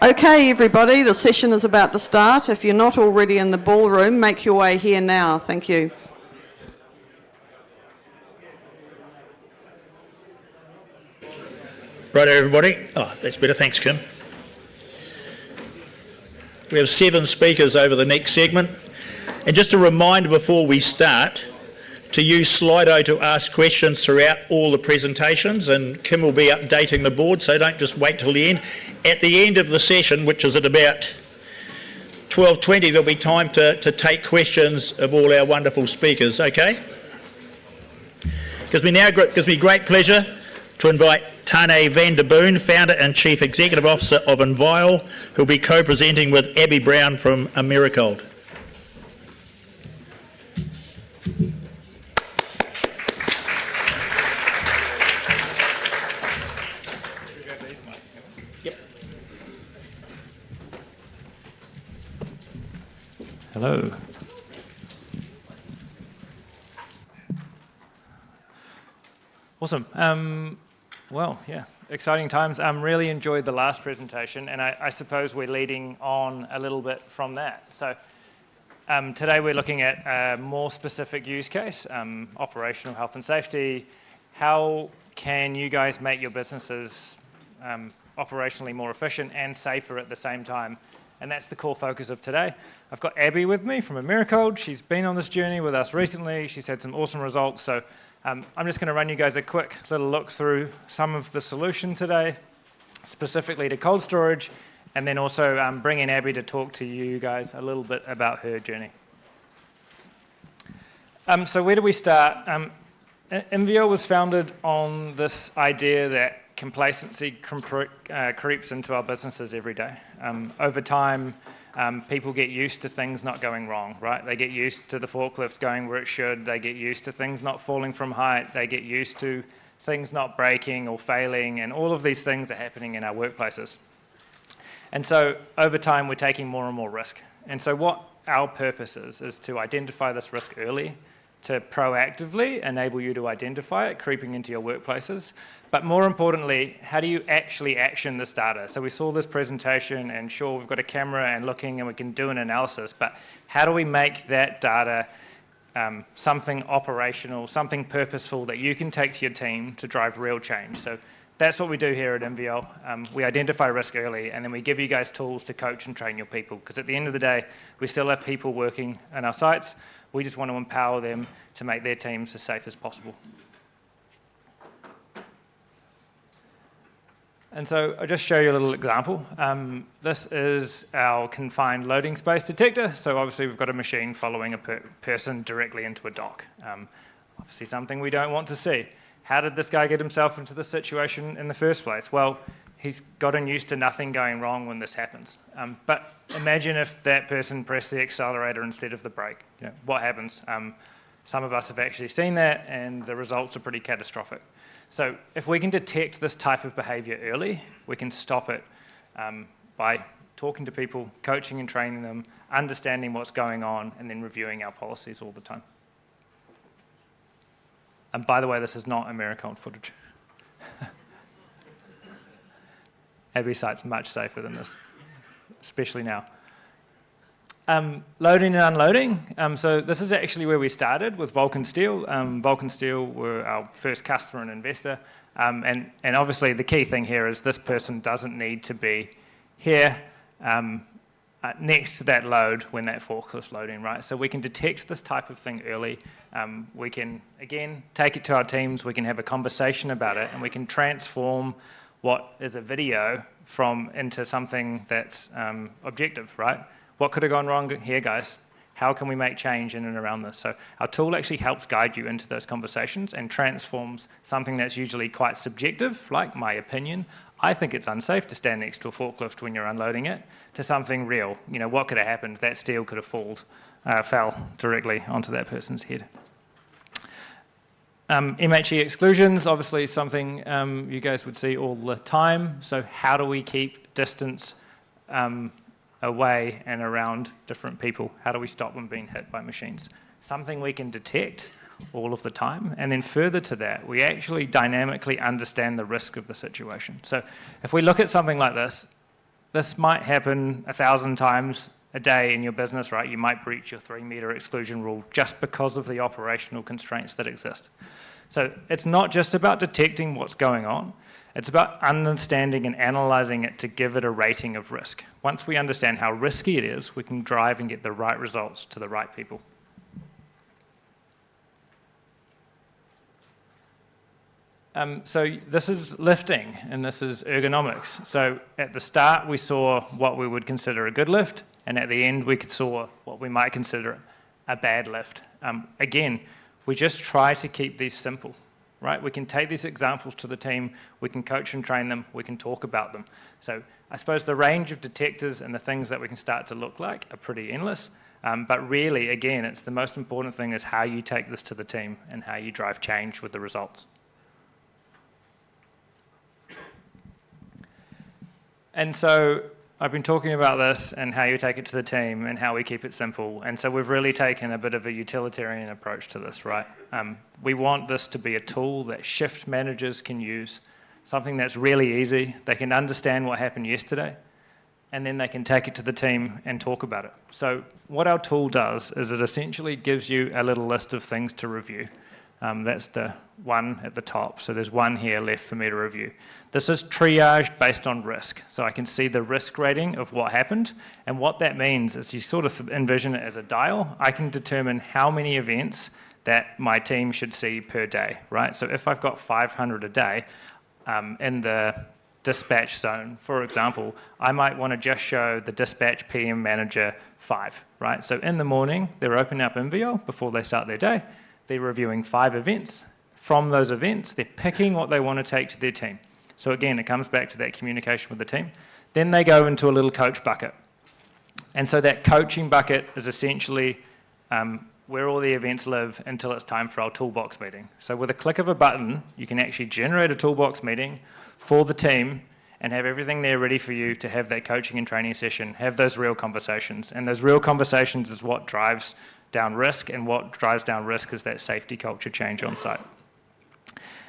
Okay, everybody, the session is about to start. If you're not already in the ballroom, make your way here now. Thank you. Right, everybody. Oh, that's better. Thanks, Kim. We have 7 speakers over the next segment. And just a reminder before we start to use Slido to ask questions throughout all the presentations, and Kim will be updating the board, so don't just wait till the end. At the end of the session, which is at about 12:20, there'll be time to take questions of all our wonderful speakers, okay? Gives me great pleasure to invite Tane van der Boon, Founder and Chief Executive Officer of Inviol, who'll be co-presenting with Abby Brown from Americold. Hello. Awesome. Well, yeah, exciting times. Really enjoyed the last presentation, and I suppose we're leading on a little bit from that. So today we're looking at a more specific use case, operational health and safety. How can you guys make your businesses operationally more efficient and safer at the same time? And that's the core focus of today. I've got Abby with me from Americold. She's been on this journey with us recently. She's had some awesome results. So I'm just going to run you guys a quick little look through some of the solution today, specifically to cold storage, and then also bring in Abby to talk to you guys a little bit about her journey. So where do we start? Inviol was founded on this idea that complacency creeps into our businesses every day. Over time, people get used to things not going wrong, right? They get used to the forklift going where it should. They get used to things not falling from height. They get used to things not breaking or failing, and all of these things are happening in our workplaces. And so over time, we're taking more and more risk. And so what our purpose is to identify this risk early, to proactively enable you to identify it creeping into your workplaces. But more importantly, how do you actually action this data? So we saw this presentation, and sure, we've got a camera and looking and we can do an analysis, but how do we make that data something operational, something purposeful that you can take to your team to drive real change? So that's what we do here at Inviol. We identify risk early, and then we give you guys tools to coach and train your people, because at the end of the day, we still have people working in our sites. We just want to empower them to make their teams as safe as possible. And so I'll just show you a little example. This is our confined loading space detector. So obviously we've got a machine following a person directly into a dock. Obviously something we don't want to see. How did this guy get himself into this situation in the first place? Well, he's gotten used to nothing going wrong when this happens. But imagine if that person pressed the accelerator instead of the brake. You know, what happens? Some of us have actually seen that, and the results are pretty catastrophic. So if we can detect this type of behavior early, we can stop it by talking to people, coaching and training them, understanding what's going on, and then reviewing our policies all the time. And by the way, this is not Americold footage. Abby's site's much safer than this, especially now. Loading and unloading. So this is actually where we started with Vulcan Steel. Vulcan Steel were our first customer and investor. And obviously the key thing here is this person doesn't need to be here next to that load when that forklift's loading, right? So we can detect this type of thing early. We can, again, take it to our teams. We can have a conversation about it, and we can transform what is a video into something that's objective, right? What could have gone wrong here, guys? How can we make change in and around this? So our tool actually helps guide you into those conversations and transforms something that's usually quite subjective, like my opinion. I think it's unsafe to stand next to a forklift when you're unloading it, to something real. You know, what could have happened? That steel could have fell directly onto that person's head. MHE exclusions, obviously something you guys would see all the time. So how do we keep distance away and around different people? How do we stop them being hit by machines? Something we can detect all of the time. And then further to that, we actually dynamically understand the risk of the situation. So if we look at something like this, this might happen 1,000 times a day in your business, right? You might breach your 3-metre exclusion rule just because of the operational constraints that exist. So it's not just about detecting what's going on, it's about understanding and analysing it to give it a rating of risk. Once we understand how risky it is, we can drive and get the right results to the right people. So this is lifting and this is ergonomics. So at the start we saw what we would consider a good lift, and at the end we saw what we might consider a bad lift. Again, we just try to keep these simple, right? We can take these examples to the team, we can coach and train them, we can talk about them. So I suppose the range of detectors and the things that we can start to look like are pretty endless. But really, again, it's the most important thing is how you take this to the team and how you drive change with the results. And so I've been talking about this and how you take it to the team and how we keep it simple. And so we've really taken a bit of a utilitarian approach to this, right? We want this to be a tool that shift managers can use, something that's really easy. They can understand what happened yesterday, and then they can take it to the team and talk about it. So what our tool does is it essentially gives you a little list of things to review. That's the one at the top. So there's one here left for me to review. This is triaged based on risk. So I can see the risk rating of what happened. And what that means is you sort of envision it as a dial. I can determine how many events that my team should see per day, right? So if I've got 500 a day in the dispatch zone, for example, I might want to just show the dispatch PM manager 5, right? So in the morning, they're opening up Inviol before they start their day. They're reviewing 5 events. From those events, they're picking what they want to take to their team. So again, it comes back to that communication with the team. Then they go into a little coach bucket. And so that coaching bucket is essentially where all the events live until it's time for our toolbox meeting. So with a click of a button, you can actually generate a toolbox meeting for the team and have everything there ready for you to have that coaching and training session, have those real conversations. And those real conversations is what drives down risk, and what drives down risk is that safety culture change on site.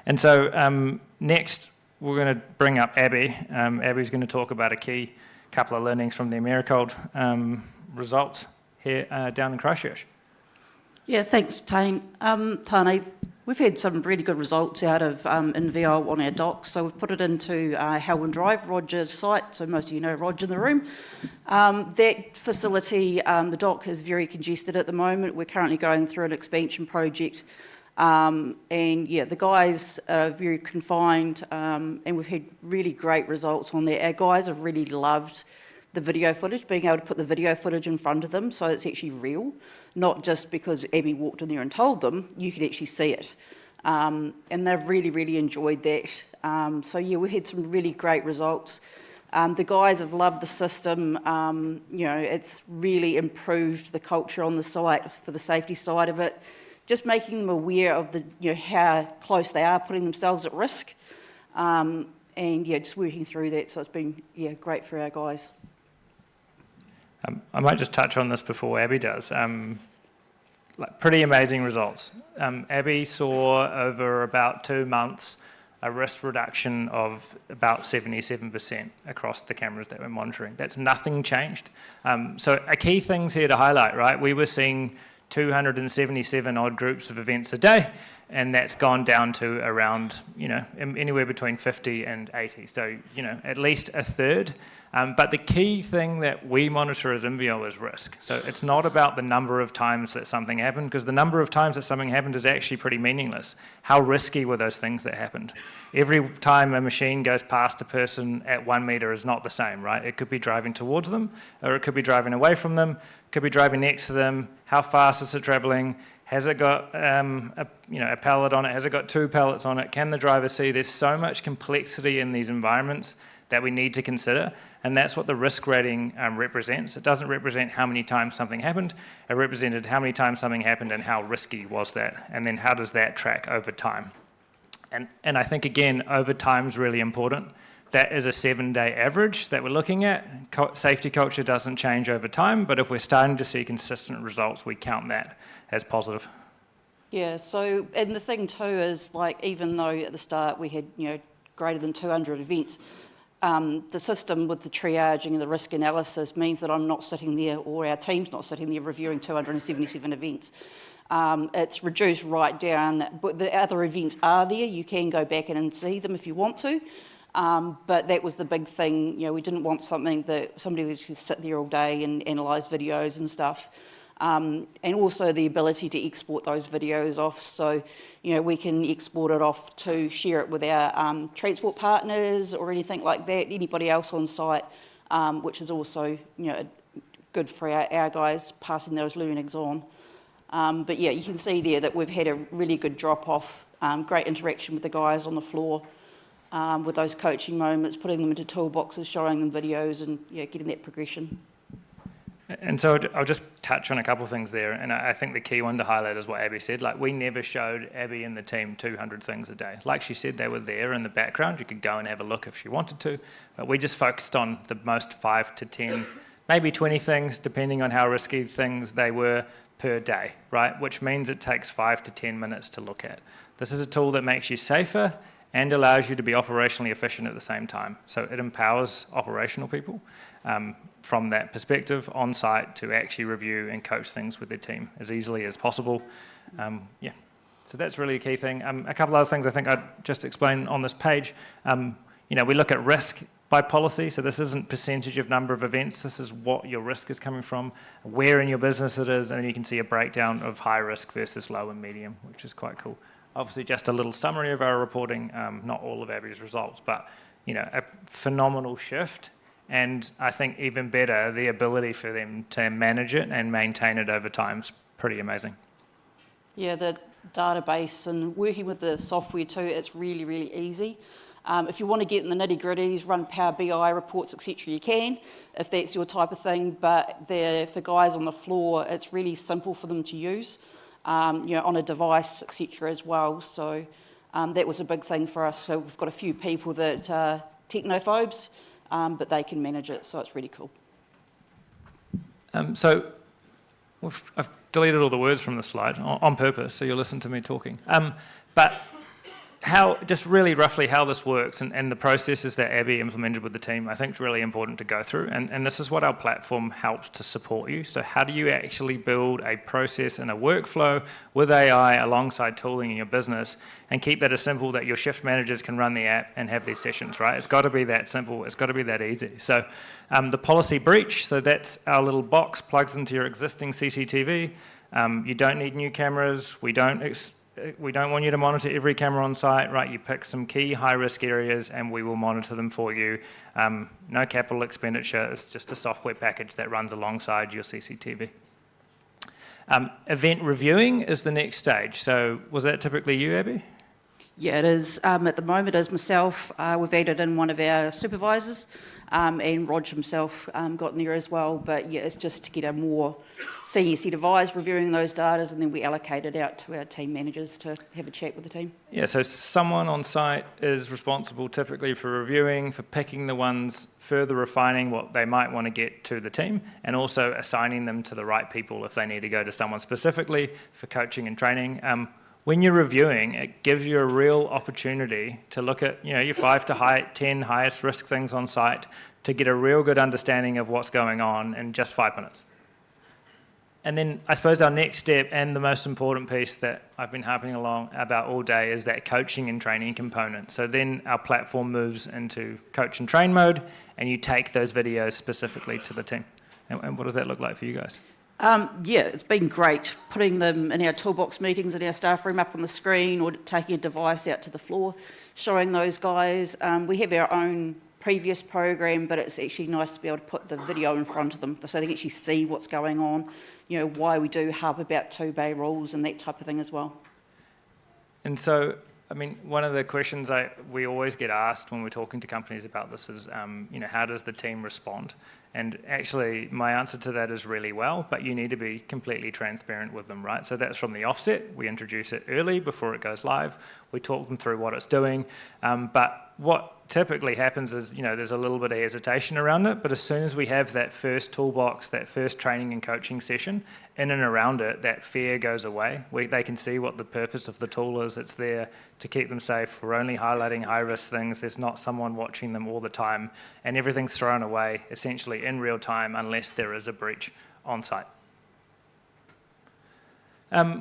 And so next, we're going to bring up Abby. Abby's going to talk about a key couple of learnings from the Americold results here down in Christchurch. Yeah, thanks, Tane. Tane, we've had some really good results out of Inviol on our docks. So we've put it into Helwan Drive, Roger's site. So most of you know Roger in the room. That facility, the dock is very congested at the moment. We're currently going through an expansion project. And yeah, the guys are very confined, and we've had really great results on there. Our guys have really loved the video footage, being able to put the video footage in front of them so it's actually real, not just because Abby walked in there and told them, you could actually see it. And they've really, really enjoyed that. So yeah, we had some really great results. The guys have loved the system. You know, it's really improved the culture on the site for the safety side of it. Just making them aware of the, you know, how close they are putting themselves at risk. And yeah, just working through that. So it's been, yeah, great for our guys. I might just touch on this before Abby does. Pretty amazing results. Abby saw over about 2 months a risk reduction of about 77% across the cameras that we're monitoring. That's nothing changed. So a key things here to highlight, right? We were seeing 277 odd groups of events a day, and that's gone down to around, you know, anywhere between 50 and 80. So, you know, at least a third. But the key thing that we monitor as Inviol is risk. So it's not about the number of times that something happened, because the number of times that something happened is actually pretty meaningless. How risky were those things that happened? Every time a machine goes past a person at 1 metre is not the same, right? It could be driving towards them, or it could be driving away from them, could be driving next to them. How fast is it travelling? Has it got a pallet on it? Has it got 2 pallets on it? Can the driver see? There's so much complexity in these environments that we need to consider, and that's what the risk rating represents. It doesn't represent how many times something happened, it represented how many times something happened and how risky was that, and then how does that track over time. And I think, again, over time is really important. That is a 7-day average that we're looking at. Safety culture doesn't change over time, but if we're starting to see consistent results, we count that as positive. Yeah, so, and the thing too is, like, even though at the start we had, you know, greater than 200 events, the system with the triaging and the risk analysis means that I'm not sitting there, or our team's not sitting there reviewing 277 events. It's reduced right down, but the other events are there. You can go back in and see them if you want to. But that was the big thing. We didn't want something that somebody would just sit there all day and analyse videos and stuff. And also the ability to export those videos off. So, we can export it off to share it with our transport partners or anything like that, anybody else on site, which is also, good for our guys passing those learnings on. But yeah, you can see there that we've had a really good drop-off, great interaction with the guys on the floor, with those coaching moments, putting them into toolboxes, showing them videos and getting that progression. And so I'll just touch on a couple of things there, and I think the key one to highlight is what Abby said. Like, we never showed Abby and the team 200 things a day. Like she said, they were there in the background. You could go and have a look if she wanted to, but we just focused on the most 5 to 10, maybe 20 things, depending on how risky things they were per day, right? Which means it takes 5 to 10 minutes to look at. This is a tool that makes you safer and allows you to be operationally efficient at the same time. So it empowers operational people from that perspective on site to actually review and coach things with their team as easily as possible. So that's really a key thing. A couple other things I think I'd just explain on this page. We look at risk by policy, so this isn't percentage of number of events, this is what your risk is coming from, where in your business it is, and then you can see a breakdown of high risk versus low and medium, which is quite cool. Obviously, just a little summary of our reporting, not all of Abby's results, but a phenomenal shift, and I think even better, the ability for them to manage it and maintain it over time is pretty amazing. Yeah, the database and working with the software too, it's really, really easy. If you want to get in the nitty-gritties, run Power BI reports, etc., you can, if that's your type of thing, but for guys on the floor, it's really simple for them to use. On a device, etc. as well. So that was a big thing for us. So we've got a few people that are technophobes, but they can manage it, so it's really cool. So I've deleted all the words from the slide on purpose, so you'll listen to me talking. But just really roughly how this works and the processes that Abby implemented with the team, I think is really important to go through. And this is what our platform helps to support you. So how do you actually build a process and a workflow with AI alongside tooling in your business and keep that as simple that your shift managers can run the app and have these sessions, right? It's got to be that simple. It's got to be that easy. So the policy breach, so that's our little box plugs into your existing CCTV. You don't need new cameras. We don't want you to monitor every camera on site, right? You pick some key high-risk areas and we will monitor them for you. No capital expenditure, it's just a software package that runs alongside your CCTV. Event reviewing is the next stage. So was that typically you, Abby? Yeah, it is. At the moment, it is myself. We've added in one of our supervisors, and Rog himself got in there as well. But yeah, it's just to get a more senior set of eyes reviewing those data, and then we allocate it out to our team managers to have a chat with the team. Yeah, so someone on site is responsible typically for reviewing, for picking the ones, further refining what they might want to get to the team, and also assigning them to the right people if they need to go to someone specifically for coaching and training. When you're reviewing, it gives you a real opportunity to look at your 5 to 10 highest risk things on site to get a real good understanding of what's going on in just 5 minutes. And then I suppose our next step and the most important piece that I've been harping along about all day is that coaching and training component. So then our platform moves into coach and train mode and you take those videos specifically to the team. And what does that look like for you guys? Yeah, it's been great putting them in our toolbox meetings in our staff room up on the screen or taking a device out to the floor, showing those guys. We have our own previous program, but it's actually nice to be able to put the video in front of them so they can actually see what's going on, why we do hub about 2-bay rules and that type of thing as well. And so, one of the questions we always get asked when we're talking to companies about this is, how does the team respond? And actually, my answer to that is really well, but you need to be completely transparent with them, right? So that's from the offset. We introduce it early before it goes live. We talk them through what it's doing. But what typically happens is, there's a little bit of hesitation around it, but as soon as we have that first toolbox, that first training and coaching session, in and around it, that fear goes away. They can see what the purpose of the tool is. It's there to keep them safe. We're only highlighting high-risk things. There's not someone watching them all the time, and everything's thrown away, essentially in real time, unless there is a breach on site.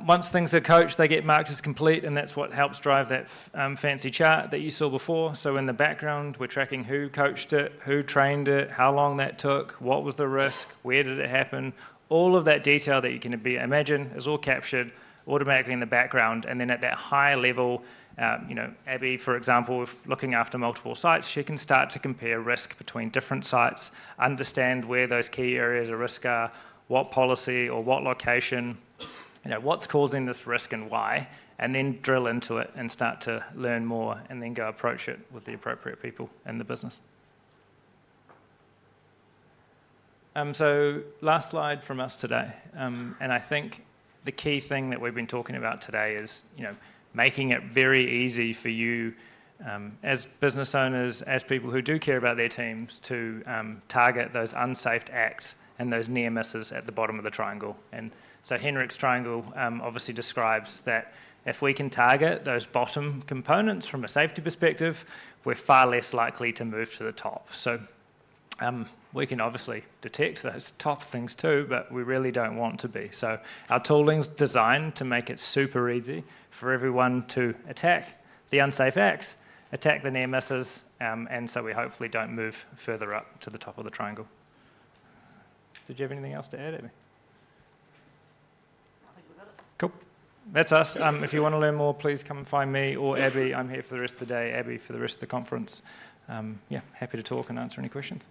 Once things are coached, they get marked as complete, and that's what helps drive that fancy chart that you saw before. So in the background, we're tracking who coached it, who trained it, how long that took, what was the risk, where did it happen. All of that detail that you can imagine is all captured automatically in the background, and then at that high level, Abby, for example, if looking after multiple sites, she can start to compare risk between different sites, understand where those key areas of risk are, what policy or what location, what's causing this risk and why, and then drill into it and start to learn more and then go approach it with the appropriate people in the business. So last slide from us today, and I think the key thing that we've been talking about today is, making it very easy for you as business owners, as people who do care about their teams, to target those unsafe acts and those near misses at the bottom of the triangle. And so Henrik's triangle obviously describes that if we can target those bottom components from a safety perspective, we're far less likely to move to the top. So we can obviously detect those top things too, but we really don't want to be. So our tooling's designed to make it super easy for everyone to attack the unsafe acts, attack the near misses, and so we hopefully don't move further up to the top of the triangle. Did you have anything else to add, Abby? Cool. That's us. If you want to learn more, please come and find me or Abby. I'm here for the rest of the day, Abby for the rest of the conference. Happy to talk and answer any questions.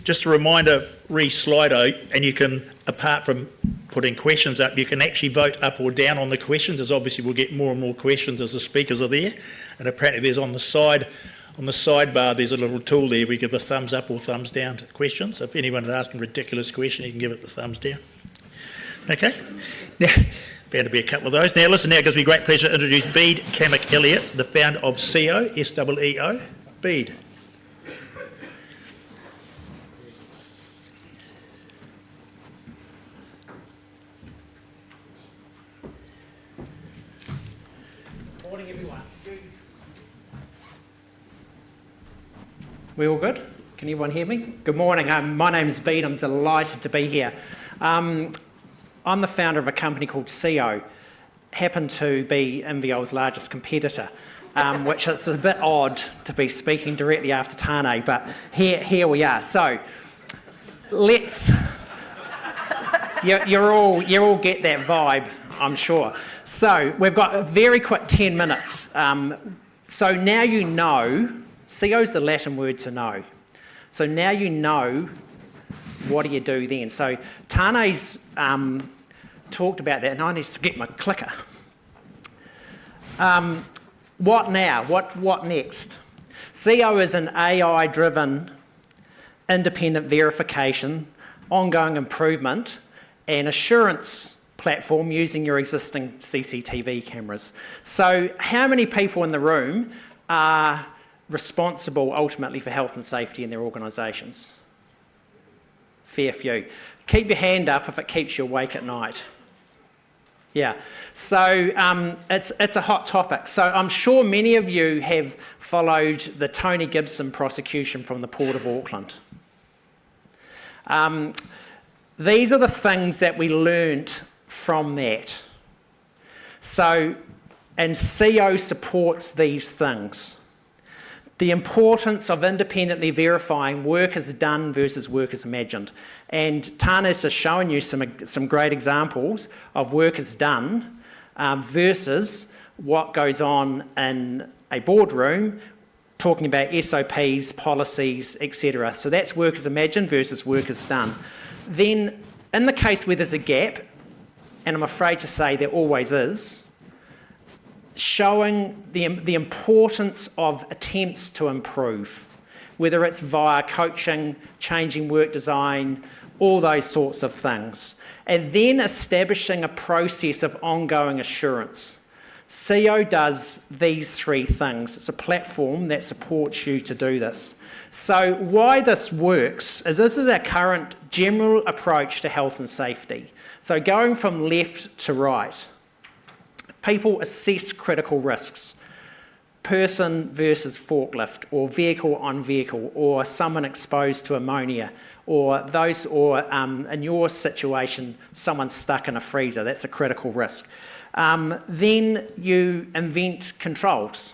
Just a reminder, re-Slido, and you can, apart from putting questions up, you can actually vote up or down on the questions, as obviously we'll get more and more questions as the speakers are there. And apparently there's on the sidebar, there's a little tool there where you give a thumbs up or thumbs down to questions. So if anyone's asking a ridiculous question, you can give it the thumbs down. Okay? Now, bound to be a couple of those. Now listen, now it gives me great pleasure to introduce Bede Cammock-Elliot, the founder of SEO, S-E-E-O. Bede. Morning, everyone. We all good? Can everyone hear me? Good morning. My name is Bede. I'm delighted to be here. I'm the founder of a company called SEO. Happen to be Inviol's largest competitor, which is a bit odd to be speaking directly after Tane, but here we are. So let's. You all get that vibe, I'm sure. So we've got a very quick 10 minutes. So now you know, SEO is the Latin word to know. So now you know, what do you do then? So Tane's talked about that, and I need to get my clicker. What now? What next? SEO is an AI-driven, independent verification, ongoing improvement, and assurance platform using your existing CCTV cameras. So how many people in the room are responsible ultimately for health and safety in their organisations? Fair few. Keep your hand up if it keeps you awake at night. Yeah, so it's a hot topic. So I'm sure many of you have followed the Tony Gibson prosecution from the Port of Auckland. These are the things that we learnt from that. So, and SEO supports these things. The importance of independently verifying work is done versus work is imagined. And Tane's has shown you some great examples of work is done versus what goes on in a boardroom, talking about SOPs, policies, etc. So that's work is imagined versus work is done. Then, in the case where there's a gap, and I'm afraid to say there always is, showing the importance of attempts to improve, whether it's via coaching, changing work design, all those sorts of things. And then establishing a process of ongoing assurance. CO does these three things. It's a platform that supports you to do this. So why this works is this is our current general approach to health and safety. So going from left to right, people assess critical risks. Person versus forklift, or vehicle on vehicle, or someone exposed to ammonia, or in your situation, someone stuck in a freezer. That's a critical risk. Then you invent controls.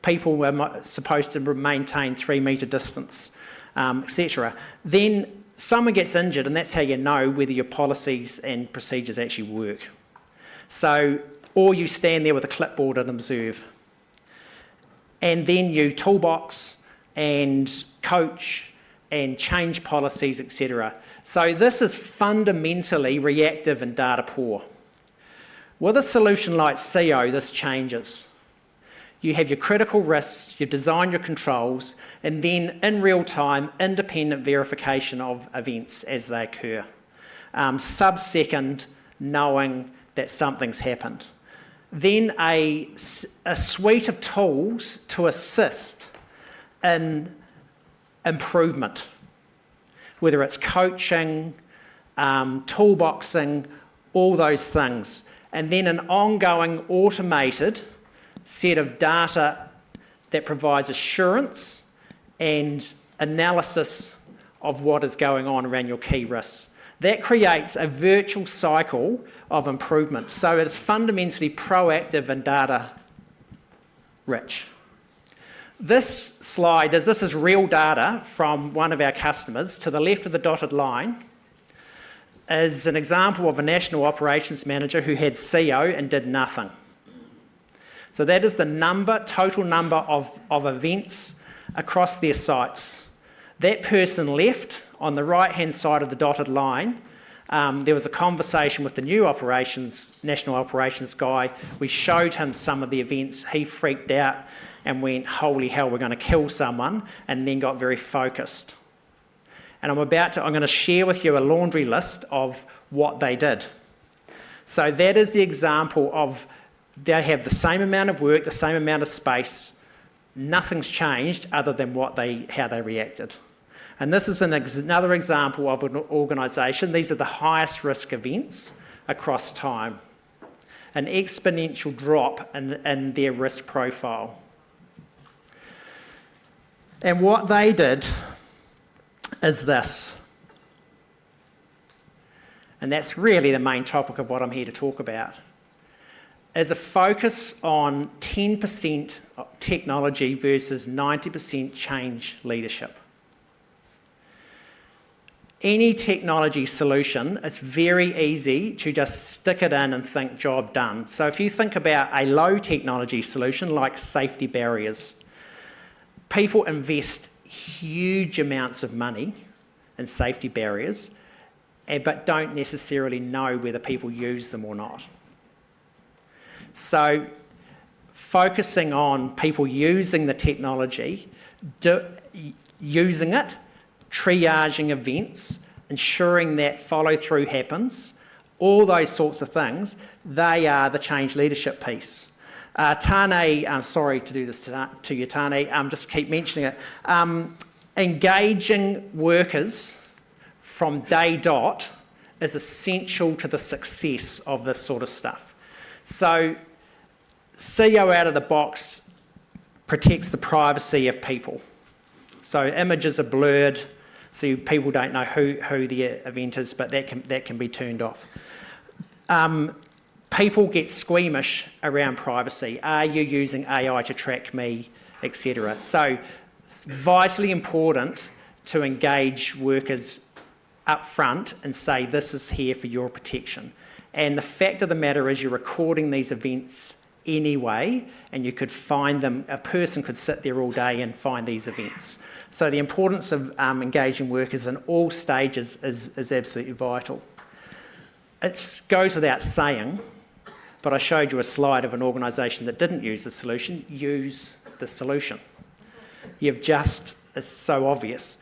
People were supposed to maintain 3 metre distance, etc. Then someone gets injured, and that's how you know whether your policies and procedures actually work. So, or you stand there with a clipboard and observe. And then you toolbox and coach and change policies, etc. So this is fundamentally reactive and data poor. With a solution like CO, this changes. You have your critical risks, you design your controls, and then in real time, independent verification of events as they occur. Sub-second, knowing that something's happened. Then a suite of tools to assist in improvement, whether it's coaching, toolboxing, all those things. And then an ongoing automated set of data that provides assurance and analysis of what is going on around your key risks. That creates a virtual cycle of improvement. So it's fundamentally proactive and data rich. This slide this is real data from one of our customers. To the left of the dotted line is an example of a national operations manager who had CO and did nothing. So that is the total number of events across their sites. That person left. On the right-hand side of the dotted line, there was a conversation with the new national operations guy. We showed him some of the events. He freaked out and went, holy hell, we're going to kill someone, and then got very focused. And I'm going to share with you a laundry list of what they did. So that is the example of they have the same amount of work, the same amount of space. Nothing's changed other than how they reacted. And this is another example of an organisation. These are the highest risk events across time. An exponential drop in their risk profile. And what they did is this. And that's really the main topic of what I'm here to talk about. Is a focus on 10% technology versus 90% change leadership. Any technology solution, it's very easy to just stick it in and think job done. So if you think about a low technology solution like safety barriers, people invest huge amounts of money in safety barriers, but don't necessarily know whether people use them or not. So focusing on people using the technology, using it, triaging events, ensuring that follow-through happens, all those sorts of things, they are the change leadership piece. Tane, I'm sorry to do this to you, Tane, just keep mentioning it. Engaging workers from day dot is essential to the success of this sort of stuff. So CO out of the box protects the privacy of people. So images are blurred, so people don't know who the event is, but that can be turned off. People get squeamish around privacy. Are you using AI to track me, etc.? So it's vitally important to engage workers up front and say, this is here for your protection. And the fact of the matter is you're recording these events anyway, and you could find them, a person could sit there all day and find these events. So the importance of engaging workers in all stages is absolutely vital. It goes without saying But I showed you a slide of an organisation that didn't use the solution. Use the solution. It's so obvious.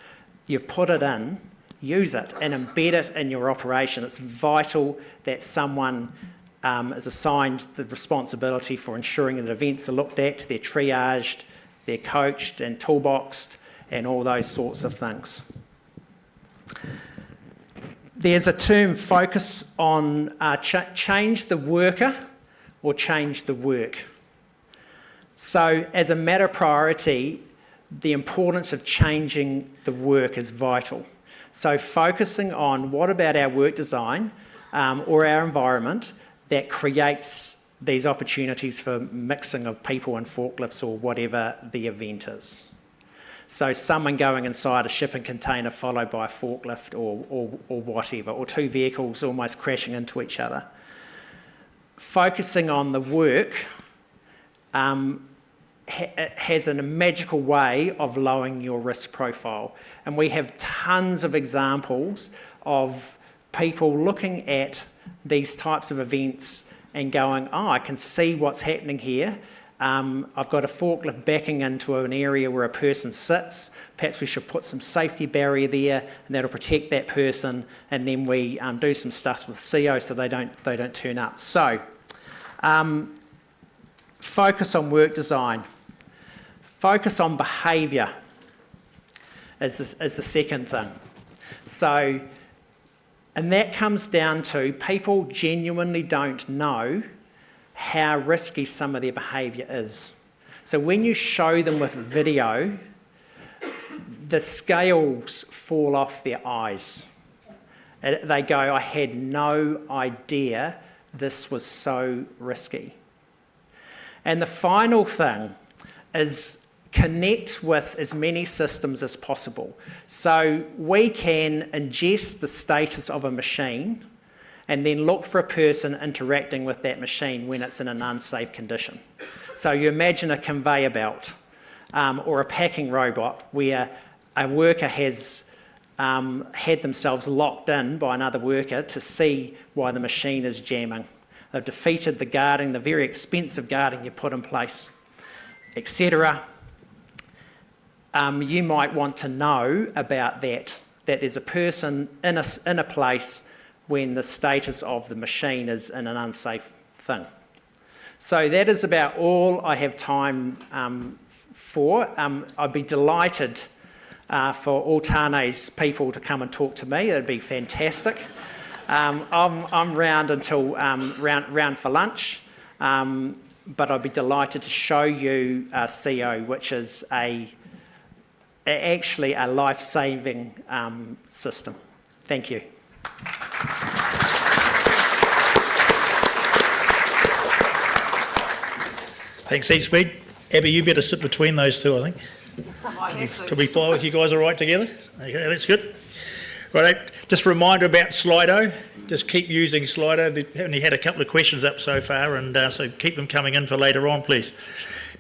You've put it in, use it and embed it in your operation. It's vital that someone is assigned the responsibility for ensuring that events are looked at, they're triaged, they're coached and toolboxed and all those sorts of things. There's a term, focus on change the worker or change the work. So as a matter of priority, the importance of changing the work is vital. So focusing on what about our work design or our environment that creates these opportunities for mixing of people and forklifts or whatever the event is. So someone going inside a shipping container followed by a forklift or whatever, or two vehicles almost crashing into each other. Focusing on the work has a magical way of lowering your risk profile. And we have tons of examples of people looking at these types of events and going, oh, I can see what's happening here. I've got a forklift backing into an area where a person sits. Perhaps we should put some safety barrier there and that'll protect that person. And then we do some stuff with CO so they don't turn up. So focus on work design. Focus on behaviour is the second thing. So, and that comes down to people genuinely don't know how risky some of their behaviour is. So when you show them with video, the scales fall off their eyes. They go, I had no idea this was so risky. And the final thing is connect with as many systems as possible. So we can ingest the status of a machine and then look for a person interacting with that machine when it's in an unsafe condition. So you imagine a conveyor belt or a packing robot where a worker has had themselves locked in by another worker to see why the machine is jamming. They've defeated the guarding, the very expensive guarding you put in place, etc. You might want to know about that there's a person in a place when the status of the machine is in an unsafe thing. So that is about all I have time for. I'd be delighted for all Tane's people to come and talk to me. That'd be fantastic. I'm round until round for lunch, but I'd be delighted to show you CO, which is actually a life-saving system. Thank you. Thanks heaps, Bede. Abby, you better sit between those two, I think. Could we fly with you guys all right together? Okay, that's good. Right, just a reminder about Slido. Just keep using Slido. They've only had a couple of questions up so far, and so keep them coming in for later on, please.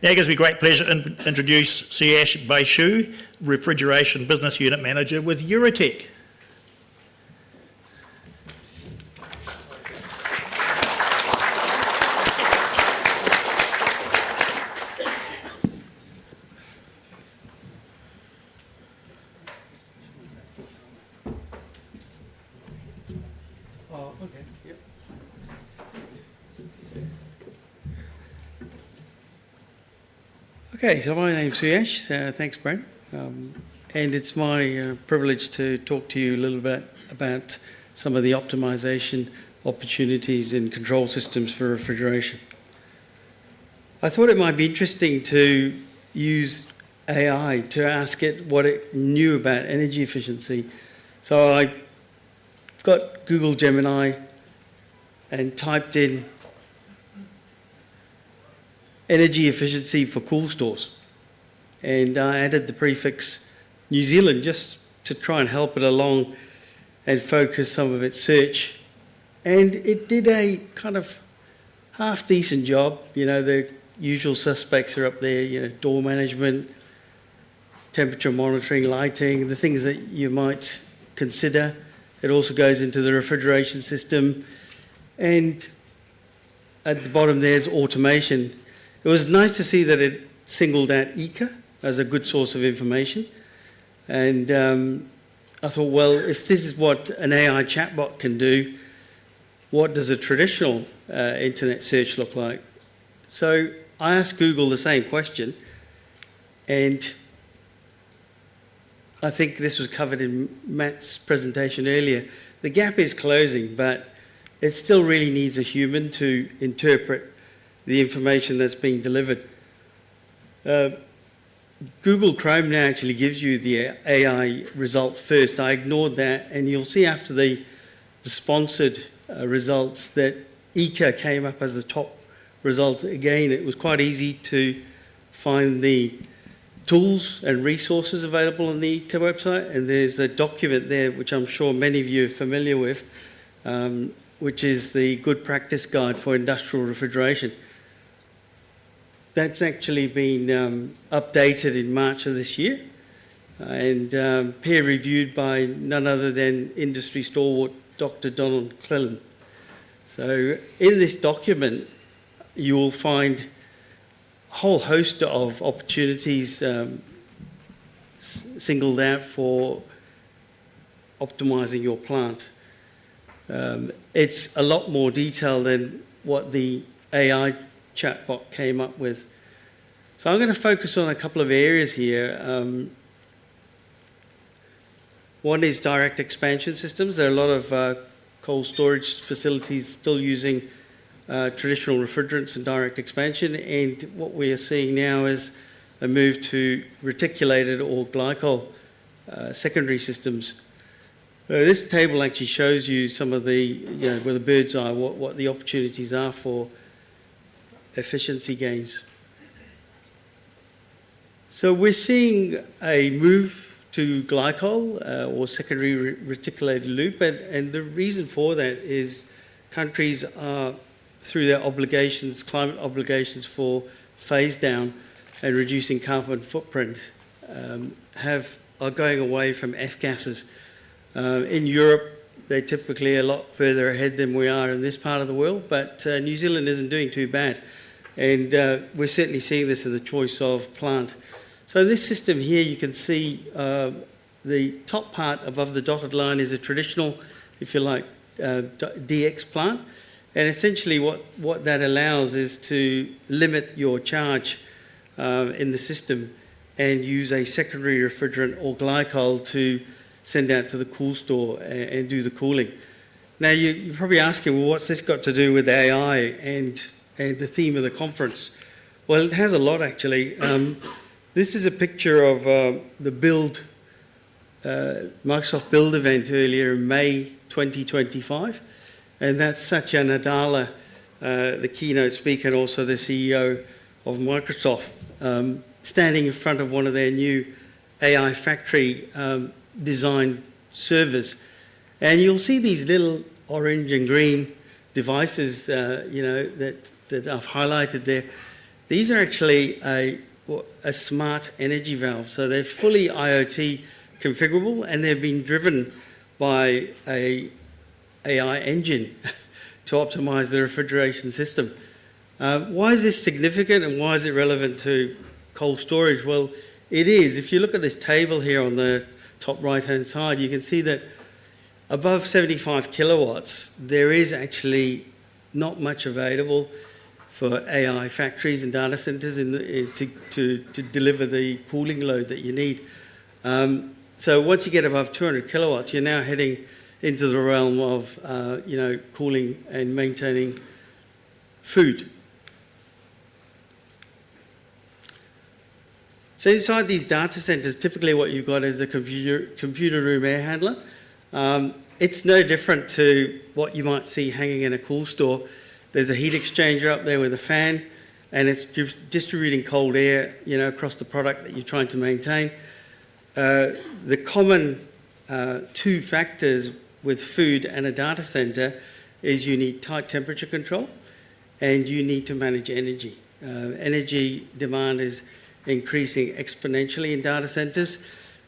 Now it gives me great pleasure to introduce Suyash Baicho, Refrigeration Business Unit Manager with Eurotec. Okay, so my name's Suyash. Thanks, Brent. And it's my privilege to talk to you a little bit about some of the optimisation opportunities in control systems for refrigeration. I thought it might be interesting to use AI to ask it what it knew about energy efficiency. So I got Google Gemini and typed in energy efficiency for cool stores. And I added the prefix New Zealand just to try and help it along and focus some of its search. And it did a kind of half-decent job. You know, the usual suspects are up there, you know, door management, temperature monitoring, lighting, the things that you might consider. It also goes into the refrigeration system. And at the bottom there's automation. It was nice to see that it singled out ICA as a good source of information. And I thought, well, if this is what an AI chatbot can do, what does a traditional internet search look like? So I asked Google the same question, and I think this was covered in Matt's presentation earlier. The gap is closing, but it still really needs a human to interpret the information that's being delivered. Google Chrome now actually gives you the AI result first. I ignored that, and you'll see after the sponsored results that ICA came up as the top result. Again, it was quite easy to find the tools and resources available on the ICA website, and there's a document there which I'm sure many of you are familiar with, which is the Good Practice Guide for Industrial Refrigeration. That's actually been updated in March of this year and peer-reviewed by none other than industry stalwart Dr. Donald Clellan. So in this document, you will find a whole host of opportunities singled out for optimising your plant. It's a lot more detailed than what the AI chatbot came up with. So I'm going to focus on a couple of areas here. One is direct expansion systems. There are a lot of cold storage facilities still using traditional refrigerants and direct expansion, and what we are seeing now is a move to reticulated or glycol secondary systems. This table actually shows you some of the, where the bird's eye, what the opportunities are for efficiency gains. So we're seeing a move to glycol or secondary reticulated loop, and the reason for that is countries are, through their obligations, climate obligations for phase down and reducing carbon footprint, are going away from F-gases. In Europe, they're typically a lot further ahead than we are in this part of the world, but New Zealand isn't doing too bad. And we're certainly seeing this as a choice of plant. So this system here, you can see the top part above the dotted line is a traditional, if you like, DX plant. And essentially what that allows is to limit your charge in the system and use a secondary refrigerant or glycol to send out to the cool store and do the cooling. Now you're probably asking, well, what's this got to do with AI and the theme of the conference? Well, it has a lot actually. This is a picture of the Build, Microsoft Build event earlier in May 2025. And that's Satya Nadella, the keynote speaker and also the CEO of Microsoft, standing in front of one of their new AI factory design servers. And you'll see these little orange and green devices, that I've highlighted there. These are actually a smart energy valve. So they're fully IoT configurable, and they've been driven by a AI engine to optimize the refrigeration system. Why is this significant and why is it relevant to cold storage? Well, it is. If you look at this table here on the top right-hand side, you can see that above 75 kilowatts, there is actually not much available for AI factories and data centers to deliver the cooling load that you need. So once you get above 200 kilowatts, you're now heading into the realm of cooling and maintaining food. So inside these data centers, typically what you've got is a computer room air handler. It's no different to what you might see hanging in a cool store. There's a heat exchanger up there with a fan, and it's distributing cold air, across the product that you're trying to maintain. The common two factors with food and a data center is you need tight temperature control and you need to manage energy. Energy demand is increasing exponentially in data centers.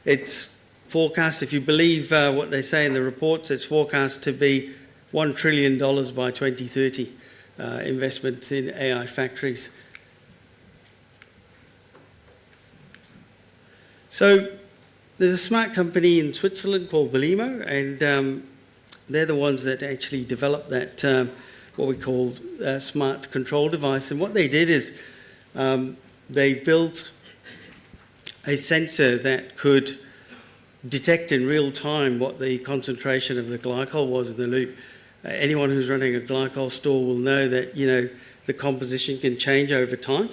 It's forecast, if you believe what they say in the reports, it's forecast to be $1 trillion by 2030. investment in AI factories. So there's a smart company in Switzerland called Belimo, and they're the ones that actually developed that, what we call smart control device. And what they did is they built a sensor that could detect in real time what the concentration of the glycol was in the loop. Anyone who's running a glycol store will know that, you know, the composition can change over time,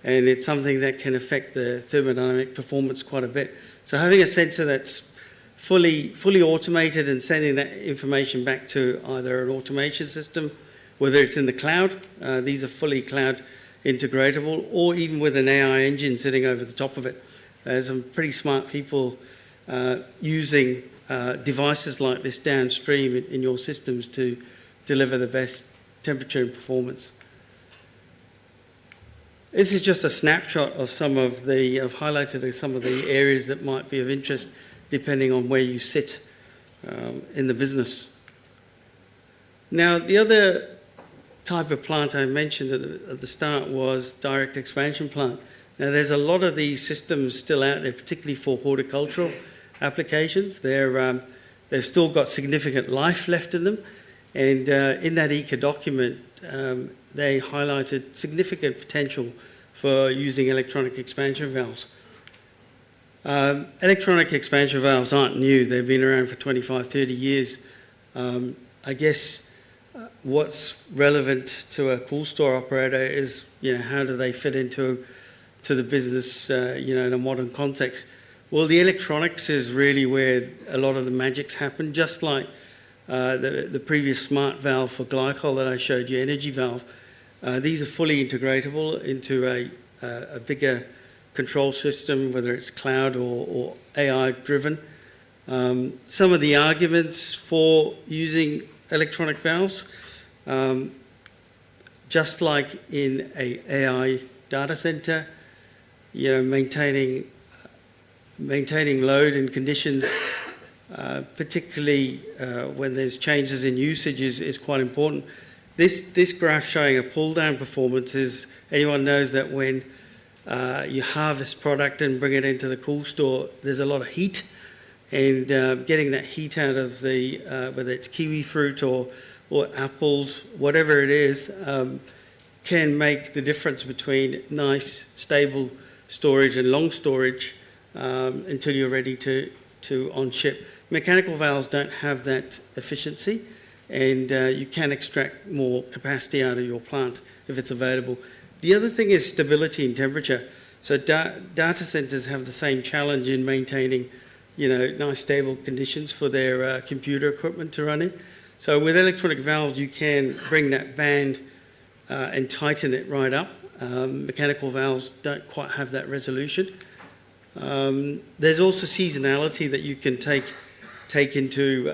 and it's something that can affect the thermodynamic performance quite a bit. So having a sensor that's fully automated and sending that information back to either an automation system, whether it's in the cloud, these are fully cloud integratable, or even with an AI engine sitting over the top of it. There's some pretty smart people using devices like this downstream in your systems to deliver the best temperature and performance. This is just a snapshot of I've highlighted some of the areas that might be of interest depending on where you sit in the business. Now, the other type of plant I mentioned at the start was direct expansion plant. Now, there's a lot of these systems still out there, particularly for horticultural applications. They've still got significant life left in them, and in that ECA document, they highlighted significant potential for using electronic expansion valves. Electronic expansion valves aren't new. They've been around for 25, 30 years. I guess what's relevant to a cool store operator is, you know, how do they fit into the business, you know, in a modern context. Well, the electronics is really where a lot of the magics happen, just like the previous smart valve for glycol that I showed you, energy valve. These are fully integratable into a bigger control system, whether it's cloud or AI driven. Some of the arguments for using electronic valves, just like in a AI data center, you know, maintaining load and conditions, particularly when there's changes in usage, is quite important. This graph showing a pull down performance is, anyone knows that when you harvest product and bring it into the cool store, there's a lot of heat, and getting that heat out of the, whether it's kiwi fruit or apples, whatever it is, can make the difference between nice, stable storage and long storage until you're ready to on-ship. Mechanical valves don't have that efficiency, and you can extract more capacity out of your plant if it's available. The other thing is stability and temperature. So data centers have the same challenge in maintaining, you know, nice stable conditions for their computer equipment to run in. So with electronic valves, you can bring that band and tighten it right up. Mechanical valves don't quite have that resolution. There's also seasonality that you can take into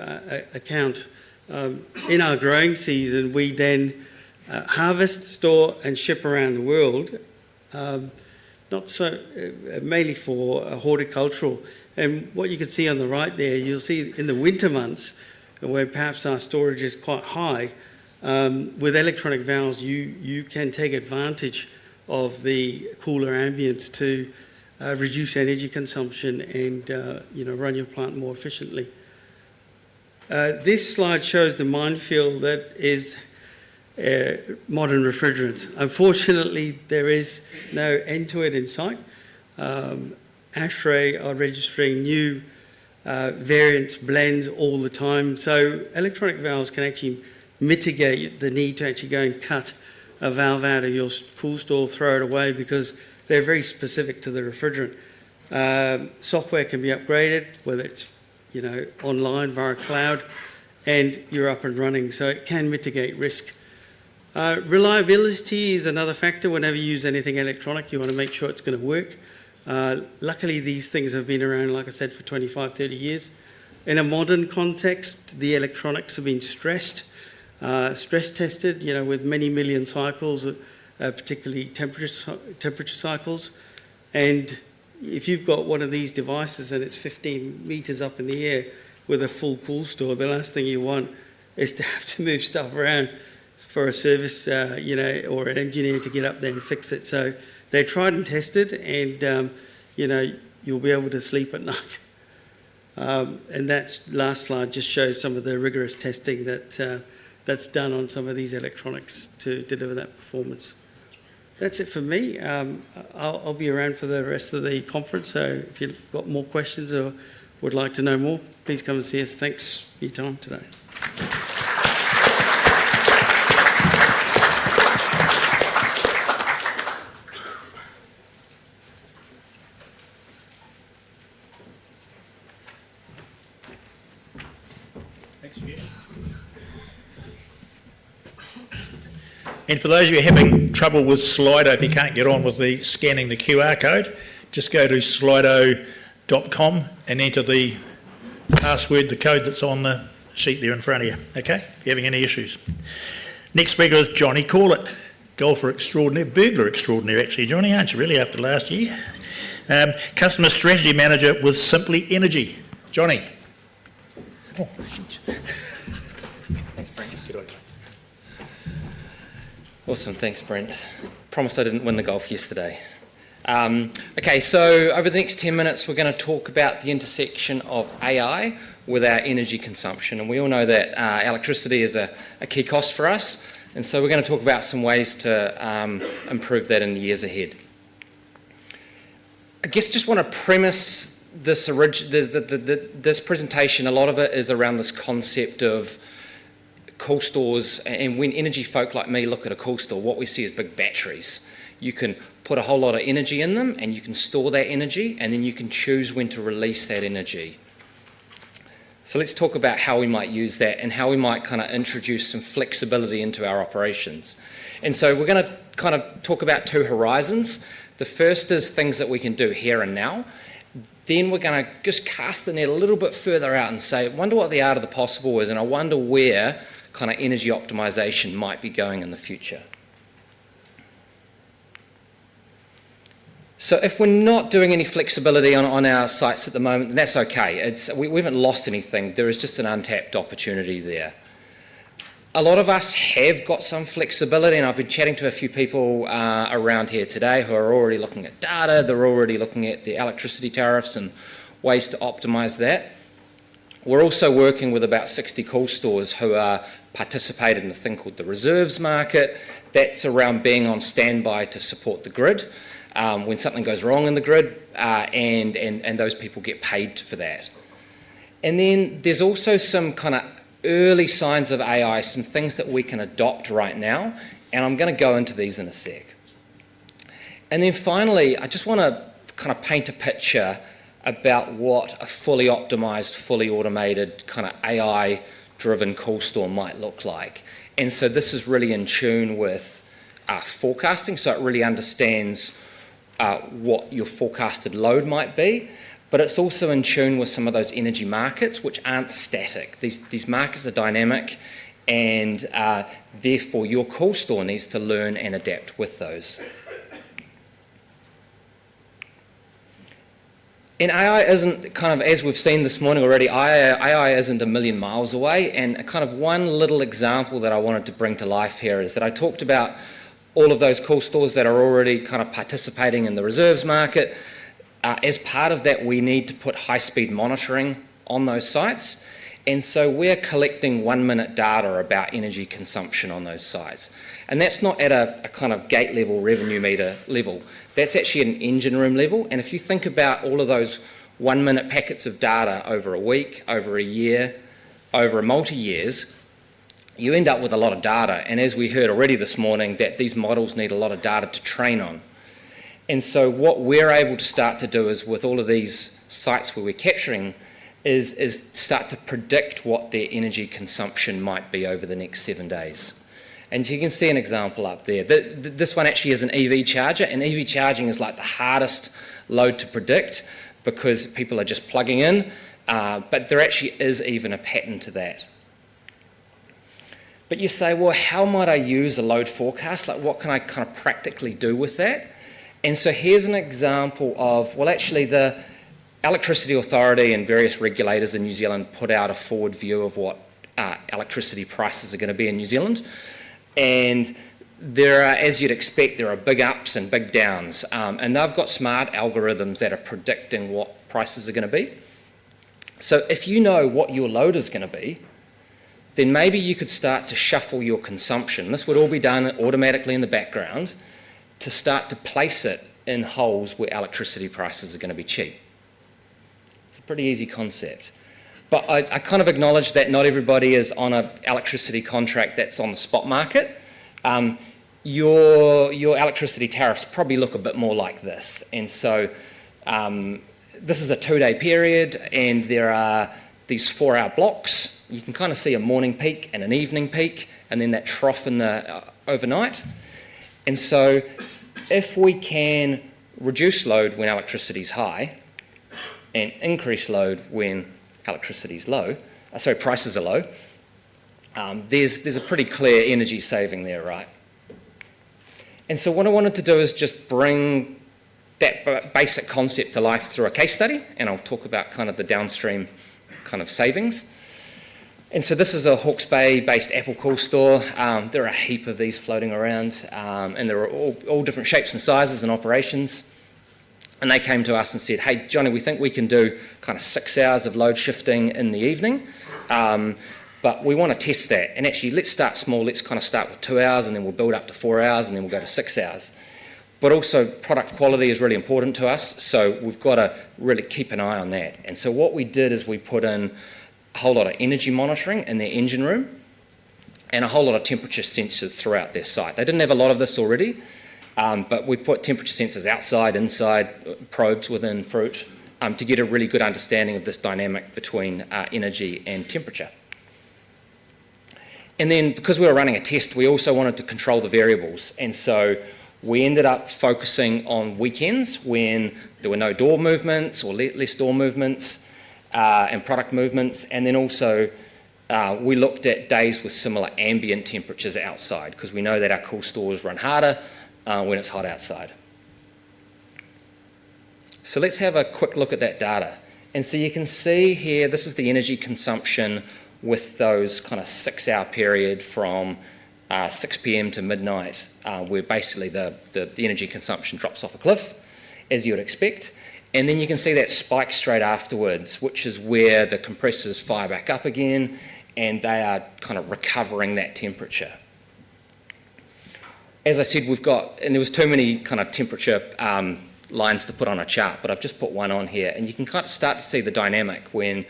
account. In our growing season, we then harvest, store, and ship around the world. Not so, mainly for horticultural. And what you can see on the right there, you'll see in the winter months, where perhaps our storage is quite high, with electronic valves, you can take advantage of the cooler ambience to reduce energy consumption and you know, run your plant more efficiently. This slide shows the minefield that is modern refrigerants. Unfortunately, there is no end to it in sight. ASHRAE are registering new variants, blends all the time. So electronic valves can actually mitigate the need to actually go and cut a valve out of your cool store, throw it away, because they're very specific to the refrigerant. Software can be upgraded, whether it's, you know, online via cloud, and you're up and running. So it can mitigate risk. Reliability is another factor. Whenever you use anything electronic, you want to make sure it's going to work. Luckily, these things have been around, like I said, for 25, 30 years. In a modern context, the electronics have been stress tested, you know, with many million cycles, particularly temperature cycles. And if you've got one of these devices and it's 15 meters up in the air with a full cool store, the last thing you want is to have to move stuff around for a service, or an engineer to get up there and fix it. So they're tried and tested, and you'll be able to sleep at night. And that last slide just shows some of the rigorous testing that's done on some of these electronics to deliver that performance. That's it for me. I'll be around for the rest of the conference, so if you've got more questions or would like to know more, please come and see us. Thanks for your time today. And for those of you having trouble with Slido, if you can't get on with the scanning the QR code, just go to slido.com and enter the password, the code that's on the sheet there in front of you, okay, if you're having any issues. Next speaker is Jonny Corlett, golfer extraordinaire, burglar extraordinaire actually, Jonny, aren't you really, after last year? Customer Strategy Manager with Simply Energy. Jonny. Oh, Thanks, Brent. good idea. Awesome, thanks, Brent. Promised I didn't win the golf yesterday. Okay, so over the next 10 minutes, we're going to talk about the intersection of AI with our energy consumption. And we all know that electricity is a key cost for us. And so we're going to talk about some ways to improve that in the years ahead. I guess just want to premise this presentation. A lot of it is around this concept of cool stores, and when energy folk like me look at a cool store, what we see is big batteries. You can put a whole lot of energy in them and you can store that energy, and then you can choose when to release that energy. So let's talk about how we might use that and how we might kind of introduce some flexibility into our operations. And so we're going to kind of talk about two horizons. The first is things that we can do here and now. Then we're going to just cast the net a little bit further out and say, I wonder what the art of the possible is, and I wonder where kind of energy optimization might be going in the future. So if we're not doing any flexibility on our sites at the moment, then that's okay. We haven't lost anything. There is just an untapped opportunity there. A lot of us have got some flexibility, and I've been chatting to a few people around here today who are already looking at data. They're already looking at the electricity tariffs and ways to optimize that. We're also working with about 60 cool stores who are participating in a thing called the reserves market. That's around being on standby to support the grid when something goes wrong in the grid, and those people get paid for that. And then there's also some kind of early signs of AI, some things that we can adopt right now, and I'm going to go into these in a sec. And then finally, I just want to kind of paint a picture about what a fully optimized, fully automated kind of AI-driven cool store might look like. And so this is really in tune with forecasting, so it really understands what your forecasted load might be, but it's also in tune with some of those energy markets which aren't static. These markets are dynamic, and therefore your cool store needs to learn and adapt with those. And AI isn't kind of, as we've seen this morning already, AI isn't a million miles away, and kind of one little example that I wanted to bring to life here is that I talked about all of those cool stores that are already kind of participating in the reserves market. As part of that, we need to put high-speed monitoring on those sites, and so we're collecting 1-minute data about energy consumption on those sites. And that's not at a kind of gate level, revenue meter level. That's actually at an engine room level. And if you think about all of those 1-minute packets of data over a week, over a year, over multi-years, you end up with a lot of data. And as we heard already this morning, that these models need a lot of data to train on. And so what we're able to start to do is, with all of these sites where we're capturing, is start to predict what their energy consumption might be over the next 7 days. And you can see an example up there. This one actually is an EV charger, and EV charging is like the hardest load to predict because people are just plugging in, but there actually is even a pattern to that. But you say, well, how might I use a load forecast? Like, what can I kind of practically do with that? And so here's an example of, well, actually the Electricity Authority and various regulators in New Zealand put out a forward view of what electricity prices are going to be in New Zealand. And there are, as you'd expect, there are big ups and big downs. And they've got smart algorithms that are predicting what prices are going to be. So if you know what your load is going to be, then maybe you could start to shuffle your consumption. This would all be done automatically in the background to start to place it in holes where electricity prices are going to be cheap. It's a pretty easy concept. But I kind of acknowledge that not everybody is on an electricity contract that's on the spot market. Your electricity tariffs probably look a bit more like this. And so this is a 2-day period, and there are these 4-hour blocks. You can kind of see a morning peak and an evening peak, and then that trough in the overnight. And so if we can reduce load when electricity's high and increase load when electricity's low, prices are low, there's a pretty clear energy saving there, right? And so what I wanted to do is just bring that basic concept to life through a case study, and I'll talk about kind of the downstream kind of savings. And so this is a Hawke's Bay-based Apple cool store. There are a heap of these floating around, and there are all different shapes and sizes and operations. And they came to us and said, hey, Jonny, we think we can do kind of 6 hours of load shifting in the evening, but we want to test that. And actually, let's start small. Let's kind of start with 2 hours, and then we'll build up to 4 hours, and then we'll go to 6 hours. But also, product quality is really important to us, so we've got to really keep an eye on that. And so what we did is we put in a whole lot of energy monitoring in their engine room and a whole lot of temperature sensors throughout their site. They didn't have a lot of this already, but we put temperature sensors outside, inside, probes within fruit to get a really good understanding of this dynamic between energy and temperature. And then because we were running a test, we also wanted to control the variables. And so we ended up focusing on weekends when there were no door movements or less door movements and product movements. And then also we looked at days with similar ambient temperatures outside, because we know that our cool stores run harder when it's hot outside. So let's have a quick look at that data. And so you can see here, this is the energy consumption with those kind of 6-hour period from 6 p.m. to midnight, where basically the energy consumption drops off a cliff, as you would expect. And then you can see that spike straight afterwards, which is where the compressors fire back up again, and they are kind of recovering that temperature. As I said, we've got, and there was too many kind of temperature lines to put on a chart, but I've just put one on here, and you can kind of start to see the dynamic when,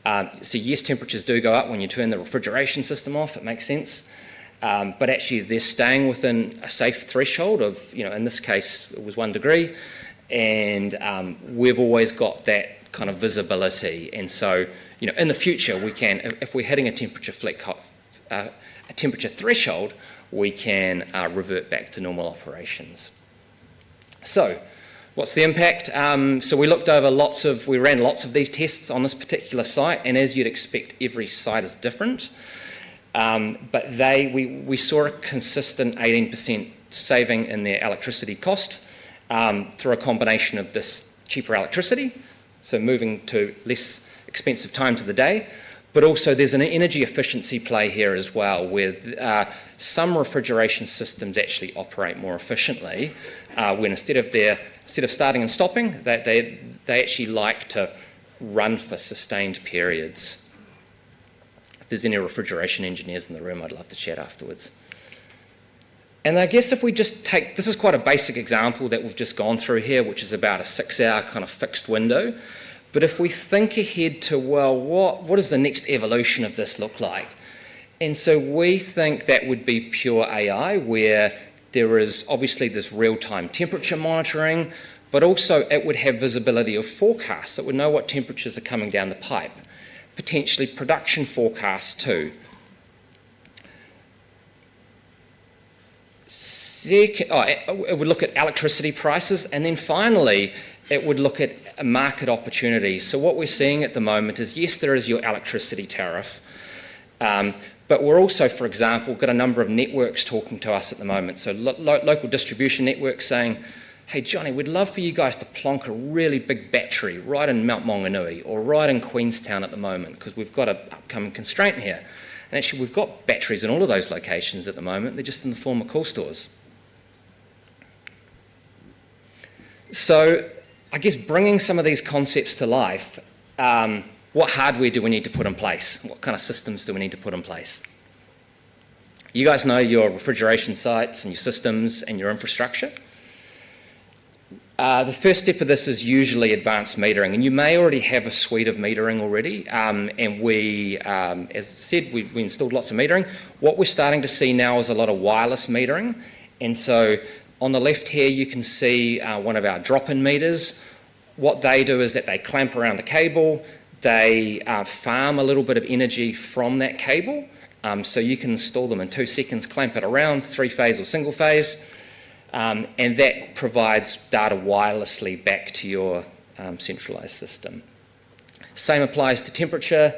so yes, temperatures do go up when you turn the refrigeration system off, it makes sense. But actually they're staying within a safe threshold of, in this case, it was 1 degree, and we've always got that kind of visibility. And so, in the future, we can, if we're hitting a temperature threshold, we can revert back to normal operations. So, what's the impact? So we looked over we ran lots of these tests on this particular site, and as you'd expect, every site is different. But we saw a consistent 18% saving in their electricity cost through a combination of this cheaper electricity, so moving to less expensive times of the day, but also there's an energy efficiency play here as well, where some refrigeration systems actually operate more efficiently when instead of starting and stopping, they actually like to run for sustained periods. If there's any refrigeration engineers in the room, I'd love to chat afterwards. And I guess if we just take, this is quite a basic example that we've just gone through here, which is about a 6-hour kind of fixed window. But if we think ahead to, well, what does the next evolution of this look like? And so we think that would be pure AI, where there is obviously this real-time temperature monitoring, but also it would have visibility of forecasts. It would know what temperatures are coming down the pipe. Potentially production forecasts too. It would look at electricity prices, and then finally it would look at market opportunities. So what we're seeing at the moment is, yes, there is your electricity tariff, but we're also, for example, got a number of networks talking to us at the moment. So local distribution networks saying, hey, Jonny, we'd love for you guys to plonk a really big battery right in Mount Maunganui or right in Queenstown at the moment, because we've got an upcoming constraint here. And actually, we've got batteries in all of those locations at the moment. They're just in the form of cool stores. So I guess bringing some of these concepts to life, what hardware do we need to put in place? What kind of systems do we need to put in place? You guys know your refrigeration sites and your systems and your infrastructure. The first step of this is usually advanced metering, and you may already have a suite of metering already, and we, as I said, we installed lots of metering. What we're starting to see now is a lot of wireless metering, and so on the left here you can see one of our drop-in meters. What they do is that they clamp around a cable, they farm a little bit of energy from that cable, so you can install them in 2 seconds, clamp it around, 3-phase or single phase, and that provides data wirelessly back to your centralised system. Same applies to temperature,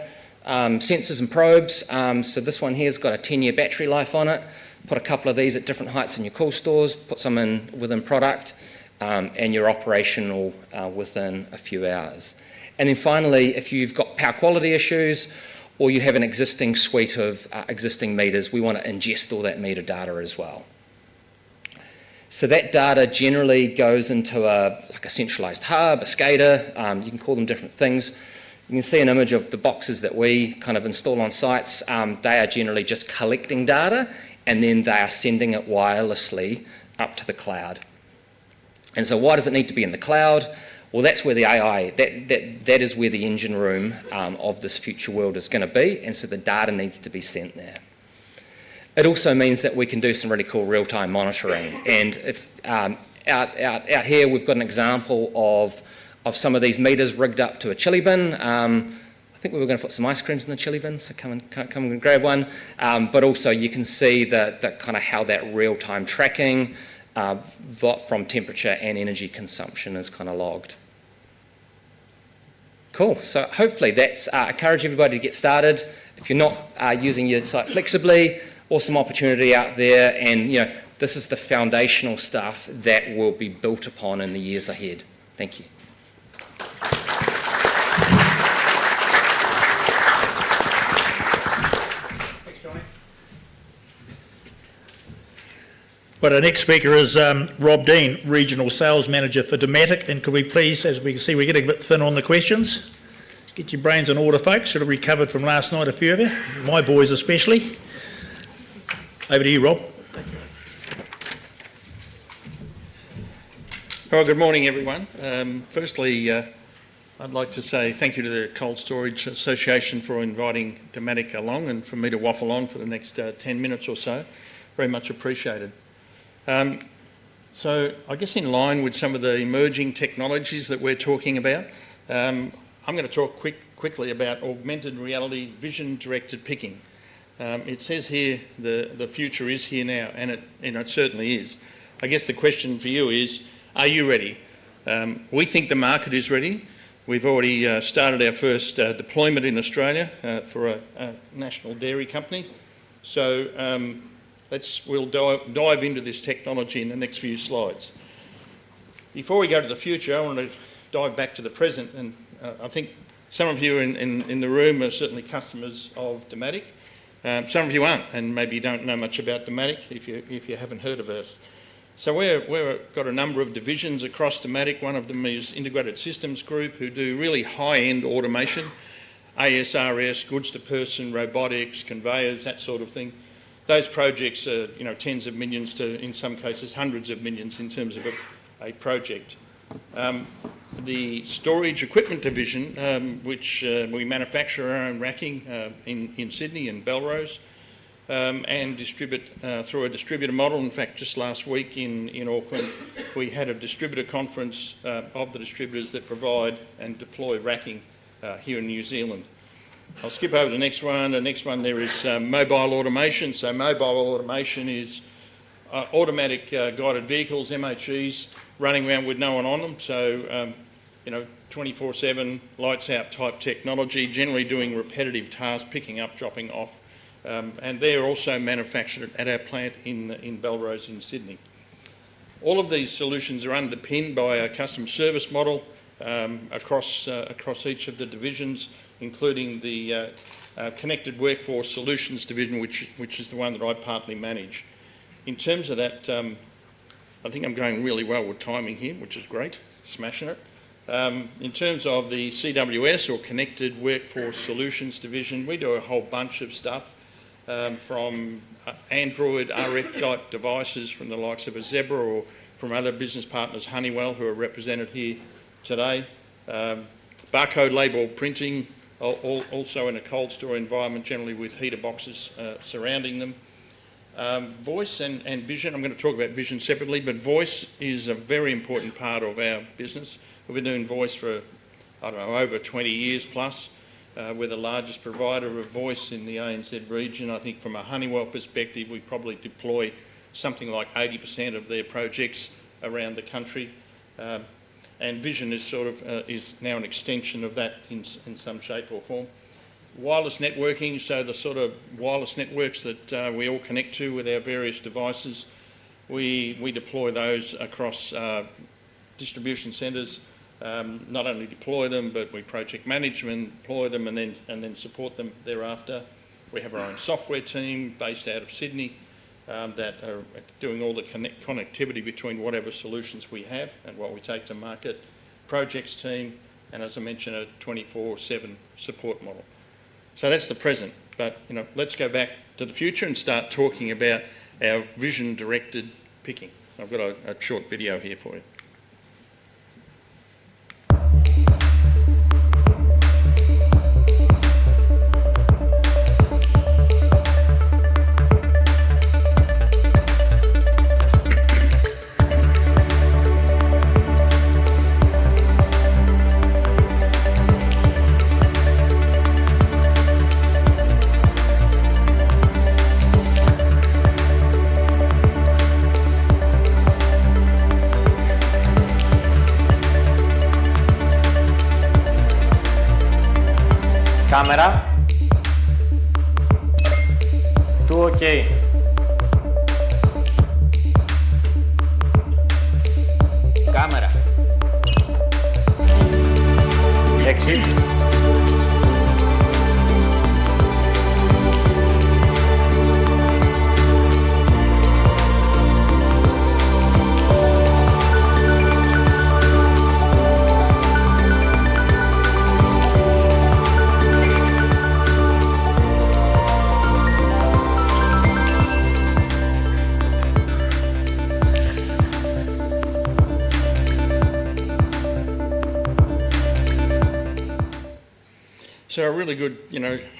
sensors and probes. So this one here's got a 10-year battery life on it. Put a couple of these at different heights in your cool stores, put some in within product, and you're operational within a few hours. And then finally, if you've got power quality issues or you have an existing suite of existing meters, we want to ingest all that meter data as well. So that data generally goes into like a centralised hub, a SCADA, you can call them different things. You can see an image of the boxes that we kind of install on sites. They are generally just collecting data and then they are sending it wirelessly up to the cloud. And so why does it need to be in the cloud? Well, that's where the AI, that is where the engine room of this future world is going to be, and so the data needs to be sent there. It also means that we can do some really cool real-time monitoring. And if out here we've got an example of some of these meters rigged up to a chili bin. I think we were going to put some ice creams in the chili bin, so come and grab one. But also you can see the kind of how that real-time tracking from temperature and energy consumption is kind of logged. Cool, so hopefully that's encourage everybody to get started. If you're not using your site flexibly, awesome opportunity out there, and you know this is the foundational stuff that will be built upon in the years ahead. Thank you. Well, our next speaker is Rob Deane, Regional Sales Manager for Dematic. And could we please, as we can see, we're getting a bit thin on the questions. Get your brains in order, folks. Should have recovered from last night, a few of you, my boys especially. Over to you, Rob. Thank you. Well, good morning, everyone. Firstly, I'd like to say thank you to the Cold Storage Association for inviting Dematic along and for me to waffle on for the next 10 minutes or so. Very much appreciated. So I guess in line with some of the emerging technologies that we're talking about, I'm going to talk quickly about augmented reality vision-directed picking. It says here the future is here now, and it certainly is. I guess the question for you is, are you ready? We think the market is ready. We've already started our first deployment in Australia for a national dairy company. So we'll dive into this technology in the next few slides. Before we go to the future, I want to dive back to the present, and I think some of you in the room are certainly customers of Dematic. Some of you aren't, and maybe you don't know much about Dematic if you haven't heard of it. So we've got a number of divisions across Dematic. One of them is Integrated Systems Group, who do really high-end automation, ASRS, goods-to-person, robotics, conveyors, that sort of thing. Those projects are, tens of millions to, in some cases, hundreds of millions in terms of a project. The Storage Equipment Division, which we manufacture our own racking in Sydney and Belrose, and distribute through a distributor model. In fact, just last week in Auckland, we had a distributor conference of the distributors that provide and deploy racking here in New Zealand. I'll skip over the next one. The next one there is mobile automation. So mobile automation is automatic guided vehicles, MHEs, running around with no one on them. So, 24/7 lights out type technology, generally doing repetitive tasks, picking up, dropping off. And they're also manufactured at our plant in Belrose in Sydney. All of these solutions are underpinned by a customer service model across each of the divisions, including the Connected Workforce Solutions Division, which is the one that I partly manage. In terms of that, I think I'm going really well with timing here, which is great, smashing it. In terms of the CWS, or Connected Workforce Solutions Division, we do a whole bunch of stuff, from Android RF type devices from the likes of a Zebra, or from other business partners, Honeywell, who are represented here today. Barcode label printing, also in a cold store environment, generally with heater boxes surrounding them. Voice and vision, I'm going to talk about vision separately, but voice is a very important part of our business. We've been doing voice for, I don't know, over 20 years plus. We're the largest provider of voice in the ANZ region. I think from a Honeywell perspective, we probably deploy something like 80% of their projects around the country. And vision is is now an extension of that in some shape or form. Wireless networking, so the sort of wireless networks that we all connect to with our various devices, we deploy those across distribution centres. Not only deploy them, but we project manage them, deploy them, and then support them thereafter. We have our own software team based out of Sydney that are doing all the connectivity between whatever solutions we have and what we take to market. Projects team, and as I mentioned, a 24/7 support model. So that's the present, but let's go back to the future and start talking about our vision-directed picking. I've got a short video here for you. Camera. Tu ok. Camera. Exit. So a really good,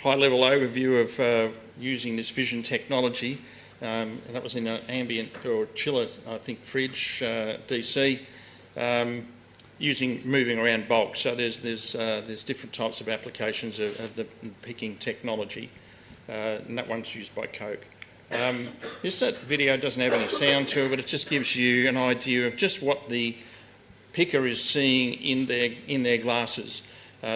high-level overview of using this vision technology. And that was in an ambient or chiller, I think, fridge, DC, moving around bulk. So there's different types of applications of the picking technology, and that one's used by Coke. That video doesn't have any sound to it, but it just gives you an idea of just what the picker is seeing in their glasses.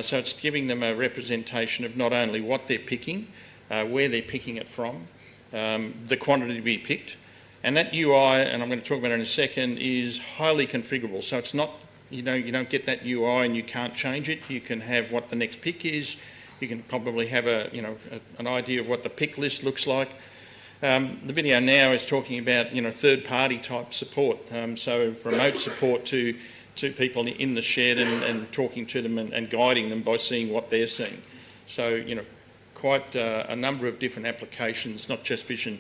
So it's giving them a representation of not only what they're picking, where they're picking it from, the quantity to be picked, and that UI, and I'm going to talk about it in a second, is highly configurable. So it's not, you don't get that UI and you can't change it. You can have what the next pick is. You can probably have an idea of what the pick list looks like. The video now is talking about third-party type support, so remote support to people in the shed and talking to them and guiding them by seeing what they're seeing. So, quite a number of different applications, not just vision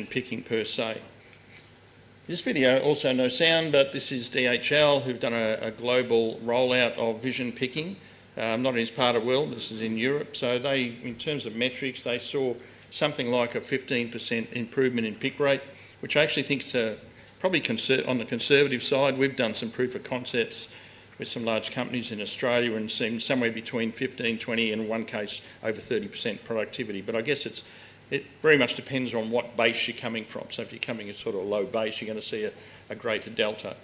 picking per se. This video, also no sound, but this is DHL, who've done a global rollout of vision picking, not in this part of the world, this is in Europe. So they, in terms of metrics, they saw something like a 15% improvement in pick rate, which I actually think is probably on the conservative side. We've done some proof of concepts with some large companies in Australia and seen somewhere between 15, 20, and in one case over 30% productivity. But I guess it very much depends on what base you're coming from. So if you're coming at sort of low base, you're going to see a greater delta.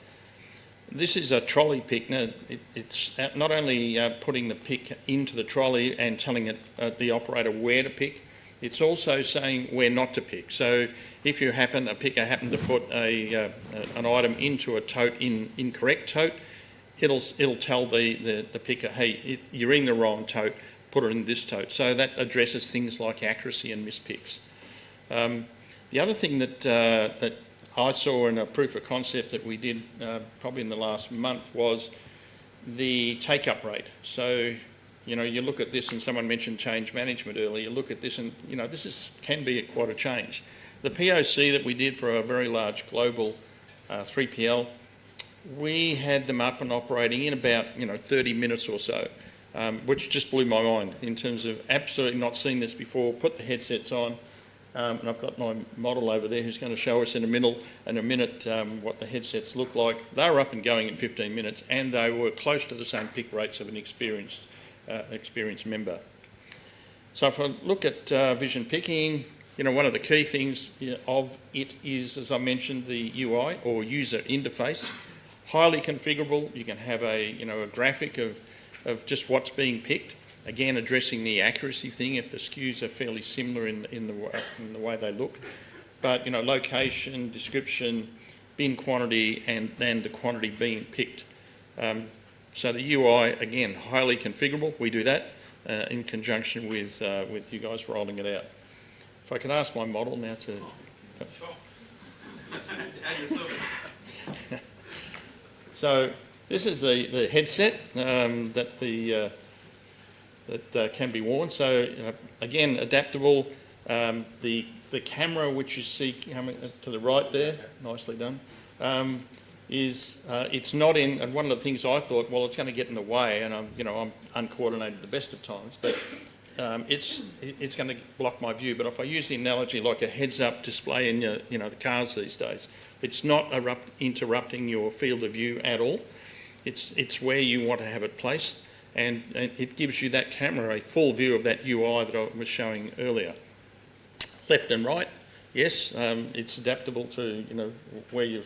This is a trolley pick. Now, it's not only putting the pick into the trolley and telling the operator where to pick, it's also saying where not to pick. So if a picker happened to put an item into a tote incorrect tote, it'll tell the picker, hey, you're in the wrong tote, put it in this tote. So that addresses things like accuracy and mispicks. The other thing that I saw in a proof of concept that we did probably in the last month was the take-up rate. So, you know, you look at this, and someone mentioned change management earlier, you look at this and, you know, this can be quite a change. The POC that we did for a very large global 3PL, we had them up and operating in about, 30 minutes or so, which just blew my mind in terms of absolutely not seen this before. Put the headsets on, and I've got my model over there who's going to show us in a minute what the headsets look like. They were up and going in 15 minutes, and they were close to the same pick rates of an experienced member. So if I look at vision picking, one of the key things of it is, as I mentioned, the UI or user interface. Highly configurable. You can have a graphic of just what's being picked. Again, addressing the accuracy thing if the SKUs are fairly similar in the way they look. But location, description, bin quantity, and then the quantity being picked. So the UI, again, highly configurable. We do that in conjunction with you guys rolling it out. If I could ask my model now to... So this is the headset that can be worn. So again, adaptable. The camera, which you see coming to the right there, nicely done, it's not in. And one of the things I thought, well, it's going to get in the way, and I'm uncoordinated the best of times, but it's going to block my view. But if I use the analogy like a heads-up display in the cars these days, it's not interrupting your field of view at all. It's where you want to have it placed, and it gives you that camera a full view of that UI that I was showing earlier. Left and right, yes, it's adaptable to where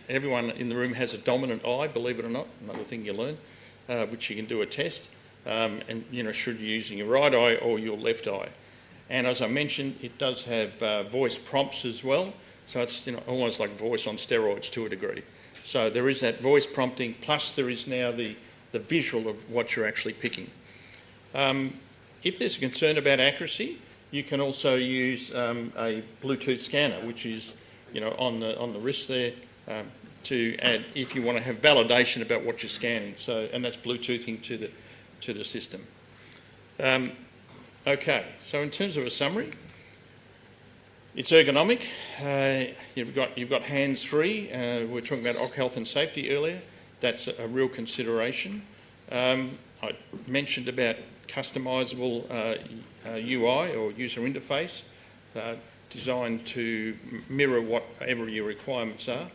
everyone in the room has a dominant eye, believe it or not. Another thing you learn, which you can do a test, and should you using your right eye or your left eye. And as I mentioned, it does have voice prompts as well. So it's almost like voice on steroids to a degree. So there is that voice prompting, plus there is now the visual of what you're actually picking. If there's a concern about accuracy, you can also use a Bluetooth scanner, which is on the wrist there, to add if you want to have validation about what you're scanning. So, and that's Bluetoothing to the system. Okay, so in terms of a summary, it's ergonomic. You've got hands-free. We were talking about health and safety earlier. That's a real consideration. I mentioned about customisable UI or user interface, designed to mirror whatever your requirements are.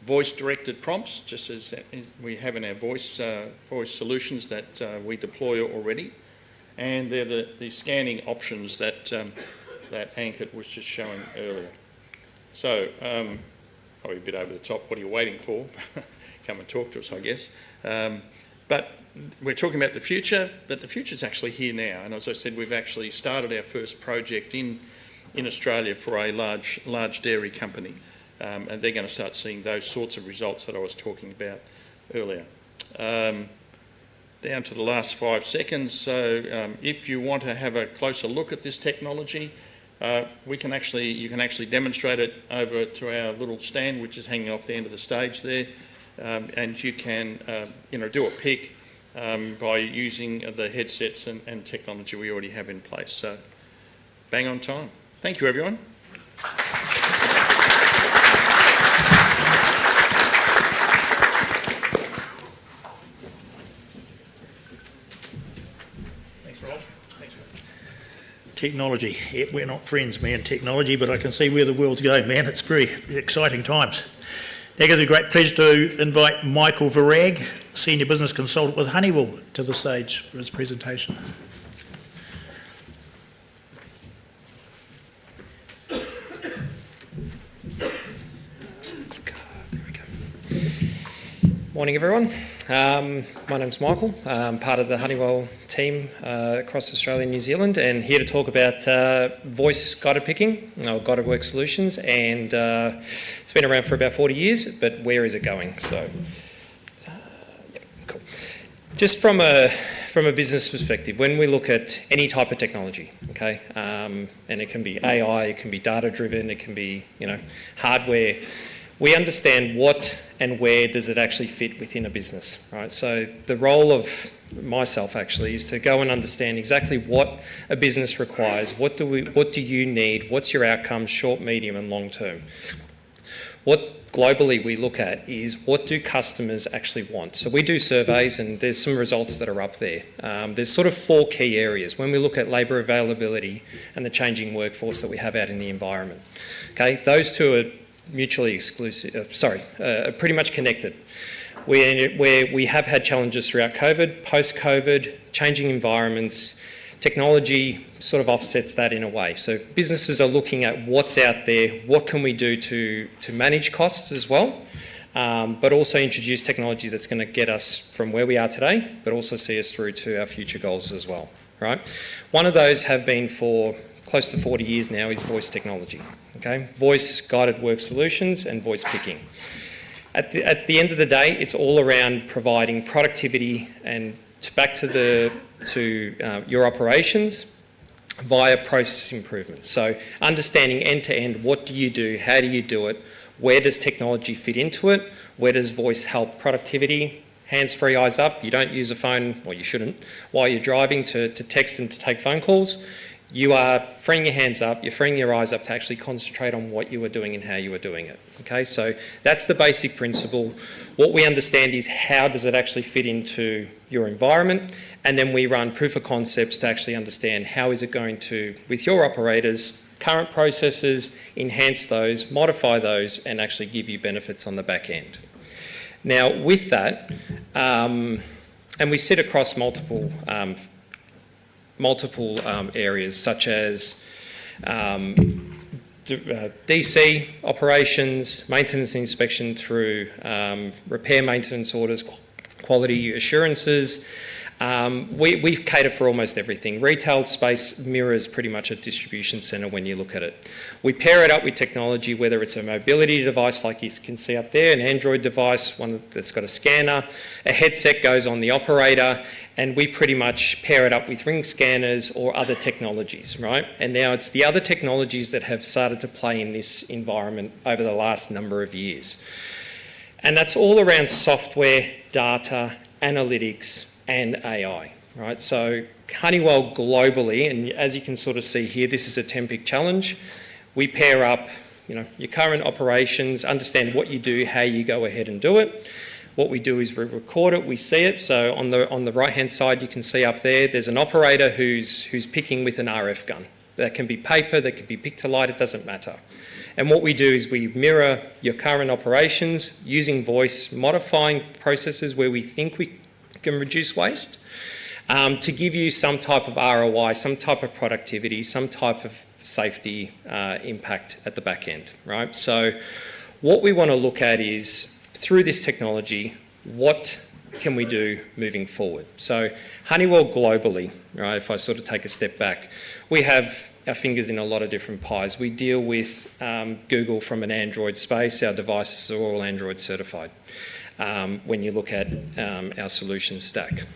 Voice-directed prompts, just as we have in our voice solutions that we deploy already, and they're the scanning options that Ankit was just showing earlier. So, probably a bit over the top. What are you waiting for? Come and talk to us, I guess. But we're talking about the future, but the future's actually here now. And as I said, we've actually started our first project in Australia for a large dairy company. And they're going to start seeing those sorts of results that I was talking about earlier. Down to the last 5 seconds. So if you want to have a closer look at this technology, you can actually demonstrate it over to our little stand, which is hanging off the end of the stage there, and you can do a pick by using the headsets and technology we already have in place. So bang on time. Thank you, everyone. Technology. Yeah, we're not friends, man, technology, but I can see where the world's going, man. It's very exciting times. Now, it's a great pleasure to invite Michael Virag, Senior Business Consultant with Honeywell, to the stage for his presentation. Morning, everyone. My name's Michael. I'm part of the Honeywell team across Australia and New Zealand, and here to talk about voice guided picking, or guided work solutions, and it's been around for about 40 years, but where is it going? So, yeah, cool. Just from a business perspective, when we look at any type of technology, okay, and it can be AI, it can be data-driven, it can be, hardware, we understand what and where does it actually fit within a business, right? So the role of myself actually is to go and understand exactly what a business requires, what do you need, what's your outcomes, short, medium and long term. What globally we look at is what do customers actually want. So we do surveys and there's some results that are up there. There's sort of 4 key areas when we look at labour availability and the changing workforce that we have out in the environment. Okay, those two are mutually exclusive, pretty much connected. Where we have had challenges throughout COVID, post-COVID, changing environments, technology sort of offsets that in a way. So businesses are looking at what's out there, what can we do to manage costs as well, but also introduce technology that's going to get us from where we are today, but also see us through to our future goals as well, right? One of those have been for close to 40 years now is voice technology, okay? Voice guided work solutions and voice picking. At the end of the day, it's all around providing productivity and back to your operations via process improvement. So understanding end to end, what do you do, how do you do it, where does technology fit into it, where does voice help productivity, hands-free, eyes up, you don't use a phone, well you shouldn't, while you're driving to text and to take phone calls. You are freeing your hands up, you're freeing your eyes up to actually concentrate on what you are doing and how you are doing it. Okay, so that's the basic principle. What we understand is how does it actually fit into your environment, and then we run proof of concepts to actually understand how is it going to, with your operators, current processes, enhance those, modify those, and actually give you benefits on the back end. Now with that, and we sit across multiple areas such as DC operations, maintenance and inspection through repair maintenance orders, quality assurances. We cater for almost everything. Retail space mirrors pretty much a distribution centre when you look at it. We pair it up with technology, whether it's a mobility device like you can see up there, an Android device, one that's got a scanner, a headset goes on the operator, and we pretty much pair it up with ring scanners or other technologies, right? And now it's the other technologies that have started to play in this environment over the last number of years. And that's all around software, data, analytics, and AI, right? So Honeywell globally, and as you can sort of see here, this is a 10-pick challenge. We pair up, your current operations, understand what you do, how you go ahead and do it. What we do is we record it, we see it. So on the right-hand side, you can see up there, there's an operator who's picking with an RF gun. That can be paper, that can be pick to light, it doesn't matter. And what we do is we mirror your current operations using voice, modifying processes where we think we can reduce waste to give you some type of ROI, some type of productivity, some type of safety impact at the back end, right? So what we want to look at is through this technology, what can we do moving forward? So Honeywell globally, right, if I sort of take a step back, we have our fingers in a lot of different pies. We deal with Google from an Android space. Our devices are all Android certified when you look at our solution stack.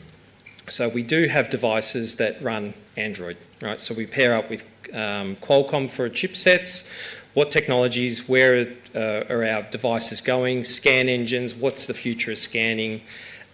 So we do have devices that run Android, right? So we pair up with Qualcomm for chipsets. What technologies, where are our devices going? Scan engines, what's the future of scanning?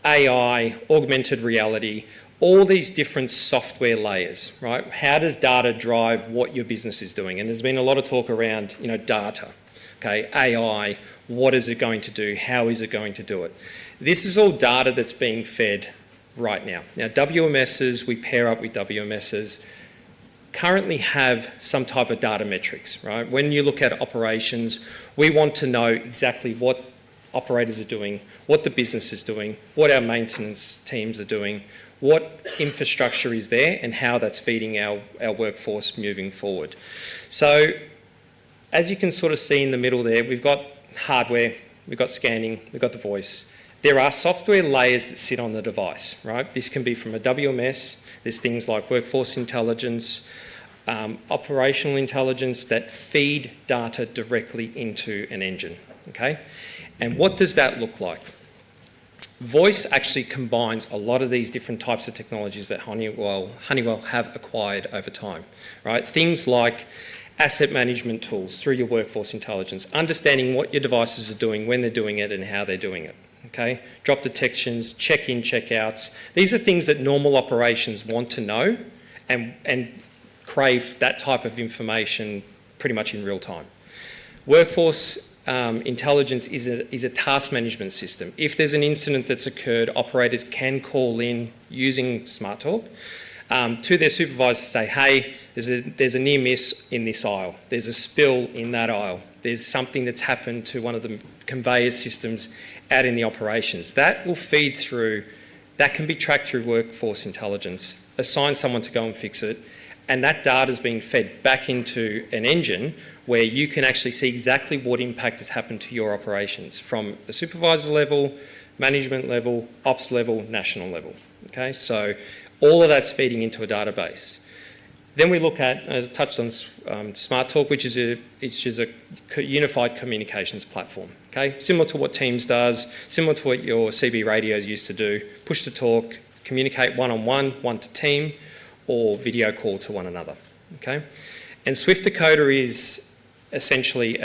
AI, augmented reality, all these different software layers, right? How does data drive what your business is doing? And there's been a lot of talk around, data, okay? AI, what is it going to do? How is it going to do it? This is all data that's being fed right now. Now, WMSs, we pair up with WMSs, currently have some type of data metrics, right? When you look at operations, we want to know exactly what operators are doing, what the business is doing, what our maintenance teams are doing, what infrastructure is there and how that's feeding our workforce moving forward. So as you can sort of see in the middle there, we've got hardware, we've got scanning, we've got the voice. There are software layers that sit on the device, right? This can be from a WMS. There's things like workforce intelligence, operational intelligence that feed data directly into an engine, okay? And what does that look like? Voice actually combines a lot of these different types of technologies that Honeywell have acquired over time, right? Things like asset management tools through your workforce intelligence, understanding what your devices are doing, when they're doing it and how they're doing it, okay? Drop detections, check-in, check-outs. These are things that normal operations want to know and crave that type of information pretty much in real time. Workforce intelligence is a task management system. If there's an incident that's occurred, operators can call in using Smart Talk to their supervisors to say, hey, there's a near miss in this aisle, there's a spill in that aisle, there's something that's happened to one of the conveyor systems out in the operations. That will feed through, that can be tracked through workforce intelligence, assign someone to go and fix it, and that data is being fed back into an engine where you can actually see exactly what impact has happened to your operations from a supervisor level, management level, ops level, national level. Okay, so all of that's feeding into a database. Then we look at, touched on Smart Talk, which is a unified communications platform. Okay, similar to what Teams does, similar to what your CB radios used to do, push to talk, communicate one-on-one, one to team, or video call to one another. Okay, and Swift Decoder is essentially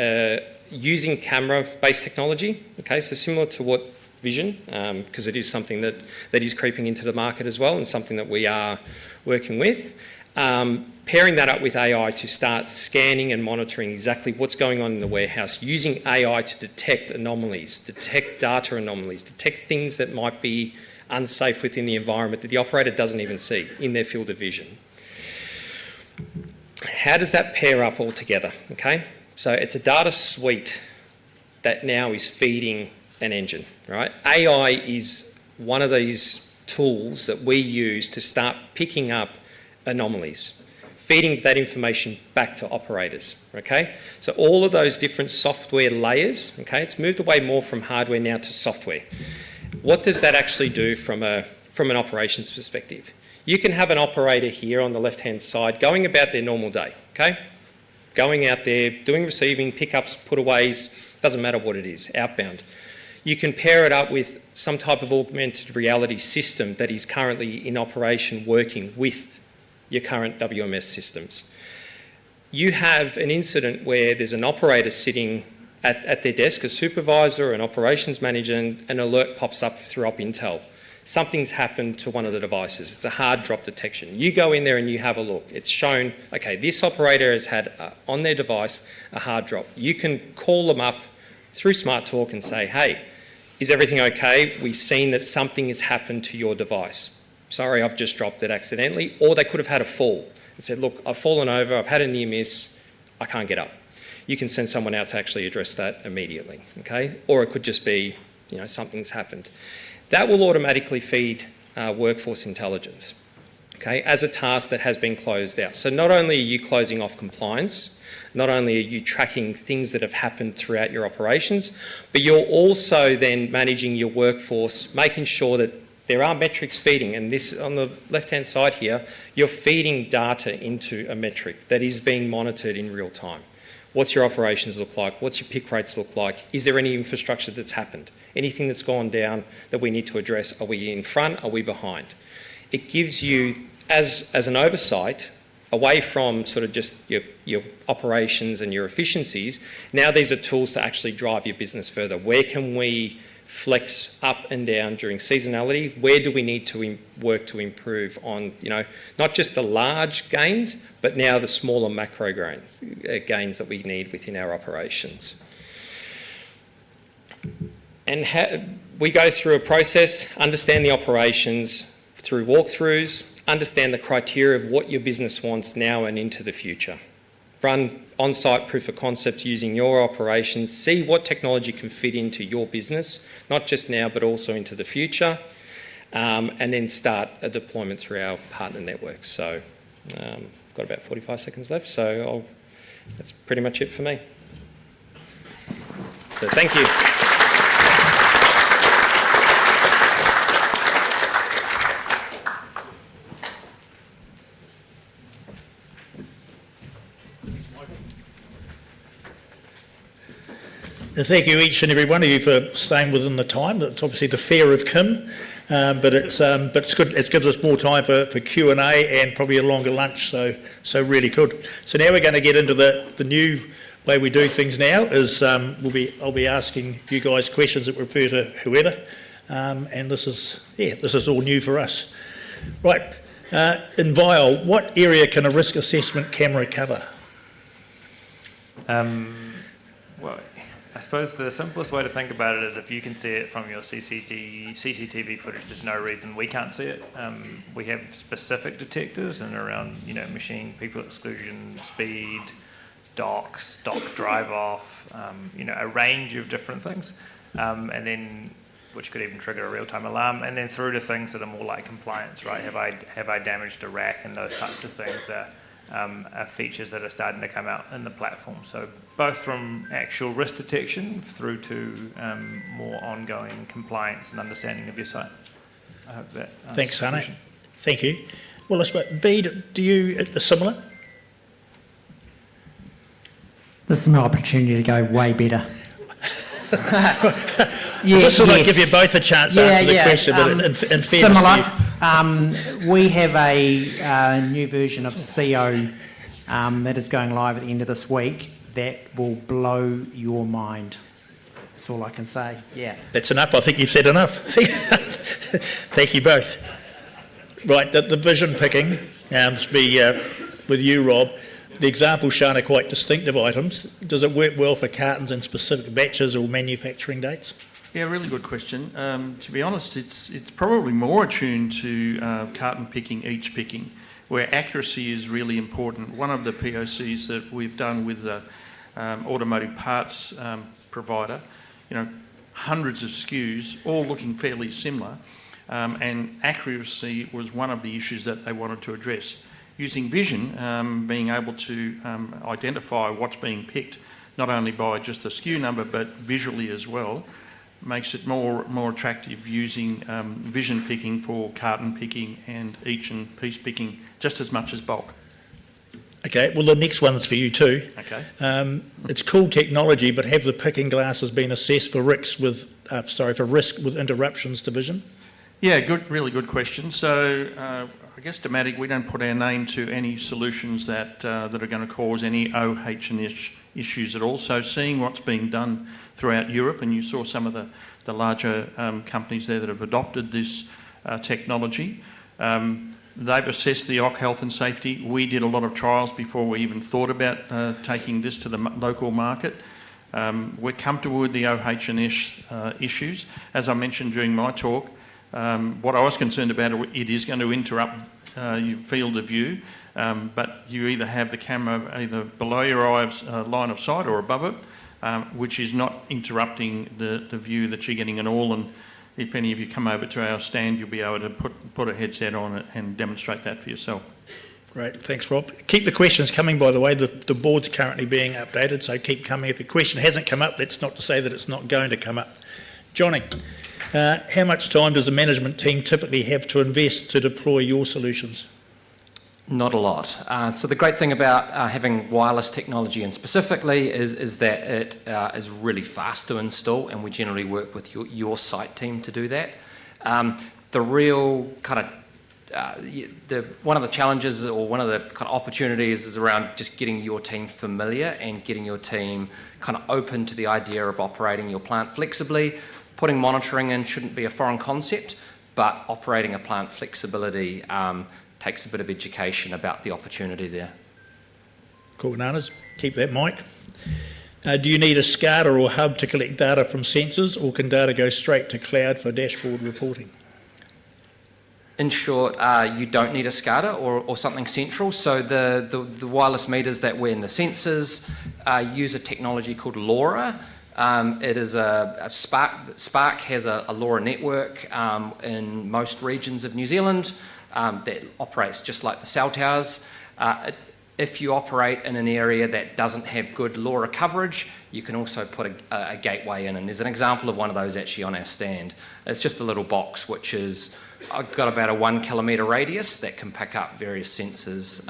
using camera-based technology, okay, so similar to what Vision, because it is something that is creeping into the market as well and something that we are working with. Pairing that up with AI to start scanning and monitoring exactly what's going on in the warehouse, using AI to detect anomalies, detect data anomalies, detect things that might be unsafe within the environment that the operator doesn't even see in their field of vision. How does that pair up all together? Okay, so it's a data suite that now is feeding an engine, right? AI is one of these tools that we use to start picking up anomalies, feeding that information back to operators, okay? So all of those different software layers, okay, it's moved away more from hardware now to software. What does that actually do from an operations perspective? You can have an operator here on the left-hand side going about their normal day, okay? Going out there, doing receiving, pickups, putaways, doesn't matter what it is, outbound. You can pair it up with some type of augmented reality system that is currently in operation working with your current WMS systems. You have an incident where there's an operator sitting at their desk, a supervisor, an operations manager, and an alert pops up through Op Intel. Something's happened to one of the devices. It's a hard drop detection. You go in there and you have a look. It's shown, okay, this operator has had on their device a hard drop. You can call them up through Smart Talk and say, hey, is everything okay? We've seen that something has happened to your device. Sorry, I've just dropped it accidentally. Or they could have had a fall and said, look, I've fallen over, I've had a near miss, I can't get up. You can send someone out to actually address that immediately, okay? Or it could just be, you know, something's happened. That will automatically feed workforce intelligence, okay, as a task that has been closed out. So not only are you closing off compliance, not only are you tracking things that have happened throughout your operations, but you're also then managing your workforce, making sure that there are metrics feeding, and this on the left-hand side here, you're feeding data into a metric that is being monitored in real time. What's your operations look like? What's your pick rates look like? Is there any infrastructure that's happened? Anything that's gone down that we need to address? Are we in front? Are we behind? It gives you, as an oversight, away from sort of just your operations and your efficiencies, now these are tools to actually drive your business further. Where can we flex up and down during seasonality? Where do we need to work to improve on, you know, not just the large gains, but now the smaller macro gains that we need within our operations? And we go through a process, understand the operations through walkthroughs, understand the criteria of what your business wants now and into the future. Run on-site proof of concept using your operations, see what technology can fit into your business, not just now, but also into the future, and then start a deployment through our partner network. So I've got about 45 seconds left, so that's pretty much it for me. So thank you. Thank you each and every one of you for staying within the time. It's obviously the fear of Kim, but it's good. It gives us more time for Q&A and probably a longer lunch. So really good. So now we're going to get into the new way we do things. Now is I'll be asking you guys questions that refer to whoever, and this is all new for us. Right, Inviol, what area can a risk assessment camera cover? Well, I suppose the simplest way to think about it is if you can see it from your CCTV footage, there's no reason we can't see it. We have specific detectors and around, machine, people exclusion, speed, dock drive off, a range of different things. And then, which could even trigger a real-time alarm, and then through to things that are more like compliance, right? Have I damaged a rack, and those types of things are features that are starting to come out in the platform. So both from actual risk detection through to more ongoing compliance and understanding of your site. I hope that answers Thanks, the Hannah. question. Thank you. Well, I suppose, Bede, do you similar? This is my opportunity to go way better. Just thought I'd give you both a chance to answer the question, but in fairness similar. We have a new version of CO that is going live at the end of this week that will blow your mind. That's all I can say. Yeah. That's enough. I think you've said enough. Thank you both. Right, the vision picking, to be with you, Rob. The examples shown are quite distinctive items. Does it work well for cartons in specific batches or manufacturing dates? Yeah, really good question. To be honest, it's probably more attuned to carton picking, each picking, where accuracy is really important. One of the POCs that we've done with the automotive parts provider, hundreds of SKUs, all looking fairly similar, and accuracy was one of the issues that they wanted to address. Using vision, being able to identify what's being picked, not only by just the SKU number, but visually as well, makes it more attractive using vision picking for carton picking and each and piece picking just as much as bulk. Okay, well the next one's for you too. Okay. It's cool technology, but have the picking glasses been assessed for risk with interruptions to vision? Yeah, really good question. So I guess Dematic, we don't put our name to any solutions that are going to cause any OH&S issues at all. So seeing what's being done throughout Europe, and you saw some of the larger companies there that have adopted this technology, they've assessed the OC health and safety. We did a lot of trials before we even thought about taking this to the local market. We're comfortable with the OH&S issues. As I mentioned during my talk, what I was concerned about, it is going to interrupt your field of view, but you either have the camera either below your eyes line of sight or above it, which is not interrupting the view that you're getting at all. And if any of you come over to our stand, you'll be able to put a headset on it and demonstrate that for yourself. Great, thanks Rob. Keep the questions coming, by the way. The board's currently being updated, so keep coming. If a question hasn't come up, that's not to say that it's not going to come up. Jonny, how much time does the management team typically have to invest to deploy your solutions? Not a lot. So the great thing about having wireless technology, and specifically, is that it is really fast to install, and we generally work with your site team to do that. The real kind of one of the challenges, or one of the kind of opportunities, is around just getting your team familiar and getting your team kind of open to the idea of operating your plant flexibly. Putting monitoring in shouldn't be a foreign concept, but operating a plant flexibility takes a bit of education about the opportunity there. Cool bananas. Keep that mic. Do you need a SCADA or hub to collect data from sensors, or can data go straight to cloud for dashboard reporting? In short, you don't need a SCADA or something central. So the wireless meters that we're in the sensors use a technology called LoRa. It is a Spark. Spark has a LoRa network in most regions of New Zealand that operates just like the cell towers. If you operate in an area that doesn't have good LoRa coverage, you can also put a gateway in, and there's an example of one of those actually on our stand. It's just a little box which is got about a 1 kilometre radius that can pick up various sensors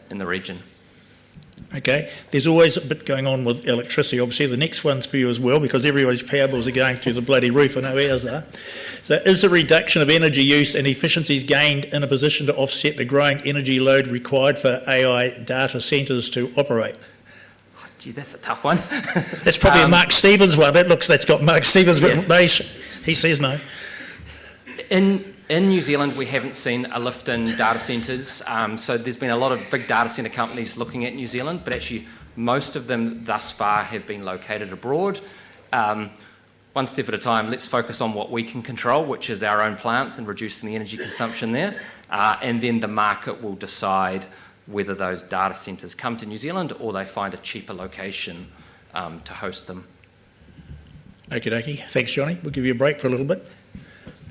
in the region. Okay, there's always a bit going on with electricity. Obviously, the next one's for you as well, because everybody's power bills are going through the bloody roof. I know ours are. So is the reduction of energy use and efficiencies gained in a position to offset the growing energy load required for AI data centres to operate? Gee, that's a tough one. That's probably a Mark Stevens one. That's got Mark Stevens written base. He says no. In New Zealand, we haven't seen a lift in data centres. So there's been a lot of big data centre companies looking at New Zealand, but actually most of them thus far have been located abroad. One step at a time, let's focus on what we can control, which is our own plants and reducing the energy consumption there. And then the market will decide whether those data centres come to New Zealand or they find a cheaper location to host them. Okie dokie. Thanks, Johnny. We'll give you a break for a little bit.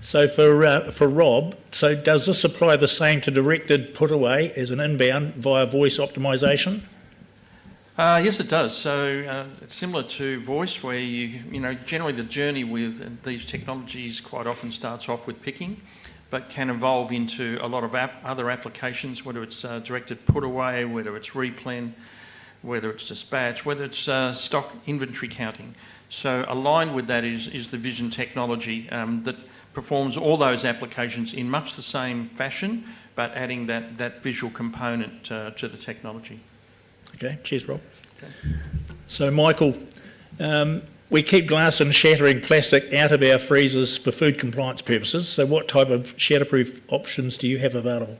So for Rob, so does this apply the same to directed put away as an inbound via voice optimisation? Yes, it does. So it's similar to voice, where generally the journey with these technologies quite often starts off with picking, but can evolve into a lot of other applications, whether it's directed put away, whether it's replen, whether it's dispatch, whether it's stock inventory counting. So aligned with that is the vision technology that performs all those applications in much the same fashion, but adding that visual component to the technology. Okay, cheers, Rob. Okay. So, Michael, we keep glass and shattering plastic out of our freezers for food compliance purposes. So what type of shatterproof options do you have available?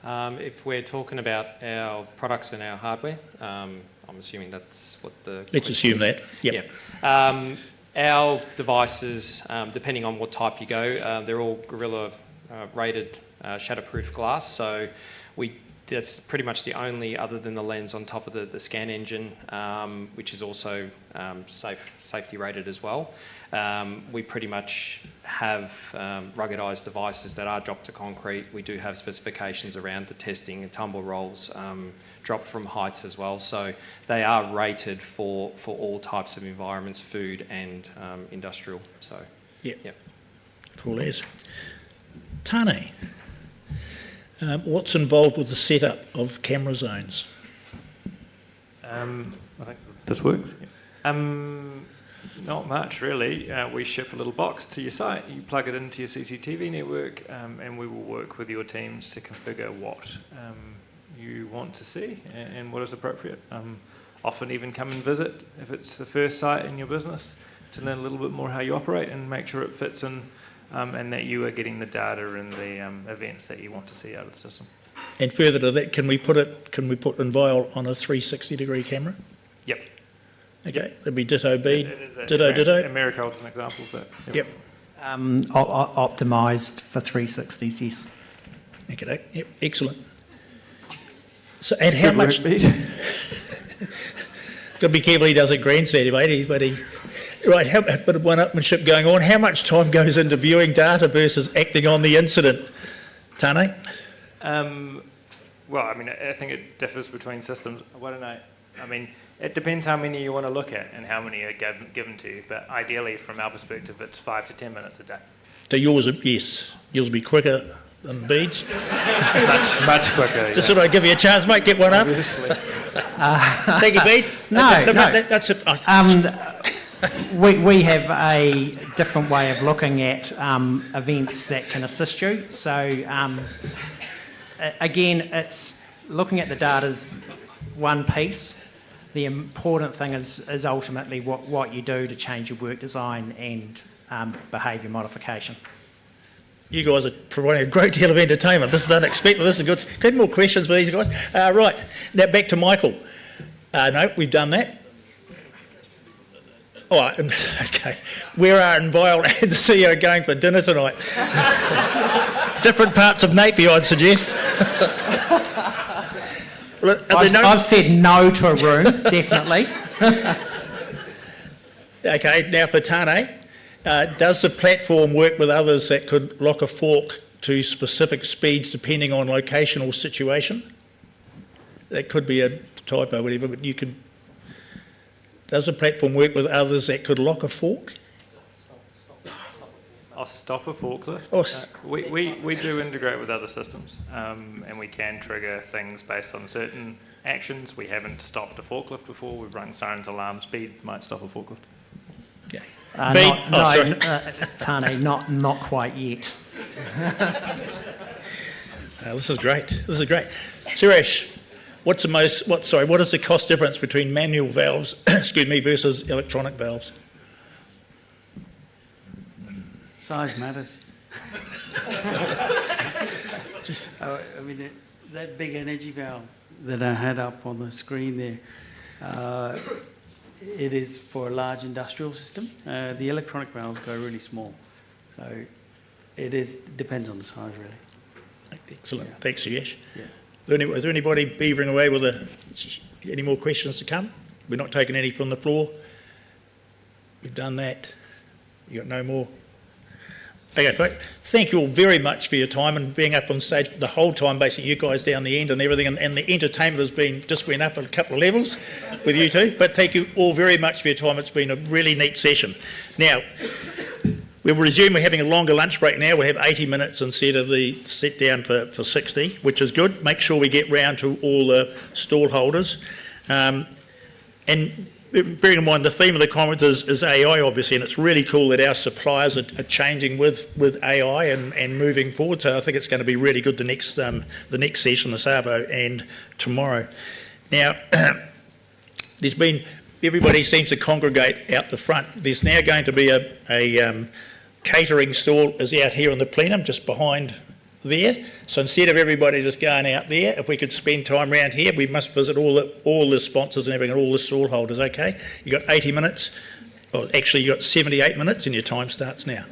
If we're talking about our products and our hardware, I'm assuming that's what the... Let's assume that, yep. Our devices, depending on what type you go, they're all Gorilla rated shatterproof glass, so that's pretty much the only, other than the lens on top of the scan engine, which is also safety rated as well. We pretty much have ruggedised devices that are dropped to concrete. We do have specifications around the testing and tumble rolls, drop from heights as well. So they are rated for all types of environments, food and industrial. So, yep. Cool as. Tane, what's involved with the setup of camera zones? I think this works. Not much, really. We ship a little box to your site, you plug it into your CCTV network, and we will work with your teams to configure what you want to see and what is appropriate. Often even come and visit if it's the first site in your business to learn a little bit more how you operate and make sure it fits in and that you are getting the data and the events that you want to see out of the system. And further to that, can we put Inviol on a 360-degree camera? Yep. Okay, that'd be ditto Bede, ditto. ditto. is an example of that. Yep. Optimised for 360s, yes. Okay, yep, excellent. So, and how much... Got to be careful he doesn't grandstand him, eh? Right, a bit of one-upmanship going on. How much time goes into viewing data versus acting on the incident? Tane? Well, I think it differs between systems. It depends how many you want to look at and how many are given to you, but ideally, from our perspective, it's 5 to 10 minutes a day. So yours will be quicker than Bede's? much quicker. Just thought I'd give you a chance, mate, get one up. Obviously. Thank you, Bede. No. That's it. We have a different way of looking at events that can assist you. So, again, it's looking at the data's one piece. The important thing is ultimately what you do to change your work design and behaviour modification. You guys are providing a great deal of entertainment. This is unexpected. This is good. Got more questions for these guys? Right, now back to Michael. No, we've done that. All right, okay. Where are Inviol and the CEO going for dinner tonight? Different parts of Napier, I'd suggest. I've said no to a room, definitely. Okay, now for Tane. Does the platform work with others that could lock a fork to specific speeds depending on location or situation? That could be a typo, whatever, but you could... Does the platform work with others that could lock a fork? I'll stop a forklift. We do integrate with other systems, and we can trigger things based on certain actions. We haven't stopped a forklift before. We've run sirens, alarms. Bede might stop a forklift. Okay. Tane, not quite yet. This is great. This is great. Suyash, what is the cost difference between manual valves, versus electronic valves? Size matters. That big energy valve that I had up on the screen there, it is for a large industrial system. The electronic valves go really small. So it depends on the size, really. Excellent. Yeah. Thanks, Suyash. Yeah. Is there anybody beavering away with any more questions to come? We're not taking any from the floor. We've done that. You got no more? Okay, thank you all very much for your time and being up on stage the whole time, basically you guys down the end and everything, and the entertainment just went up a couple of levels with you two, but thank you all very much for your time. It's been a really neat session. Now, we'll resume. We're having a longer lunch break now. We'll have 80 minutes instead of the set down for 60, which is good. Make sure we get round to all the stall holders. And bearing in mind the theme of the conference is AI, obviously, and it's really cool that our suppliers are changing with AI and moving forward. So I think it's going to be really good the next session, this Arvo, and tomorrow. Now, everybody seems to congregate out the front. There's now going to be a catering stall is out here in the plenum, just behind there. So instead of everybody just going out there, if we could spend time around here, we must visit all the sponsors and everything, all the stall holders, okay? You've got 80 minutes, well, actually you've got 78 minutes and your time starts now.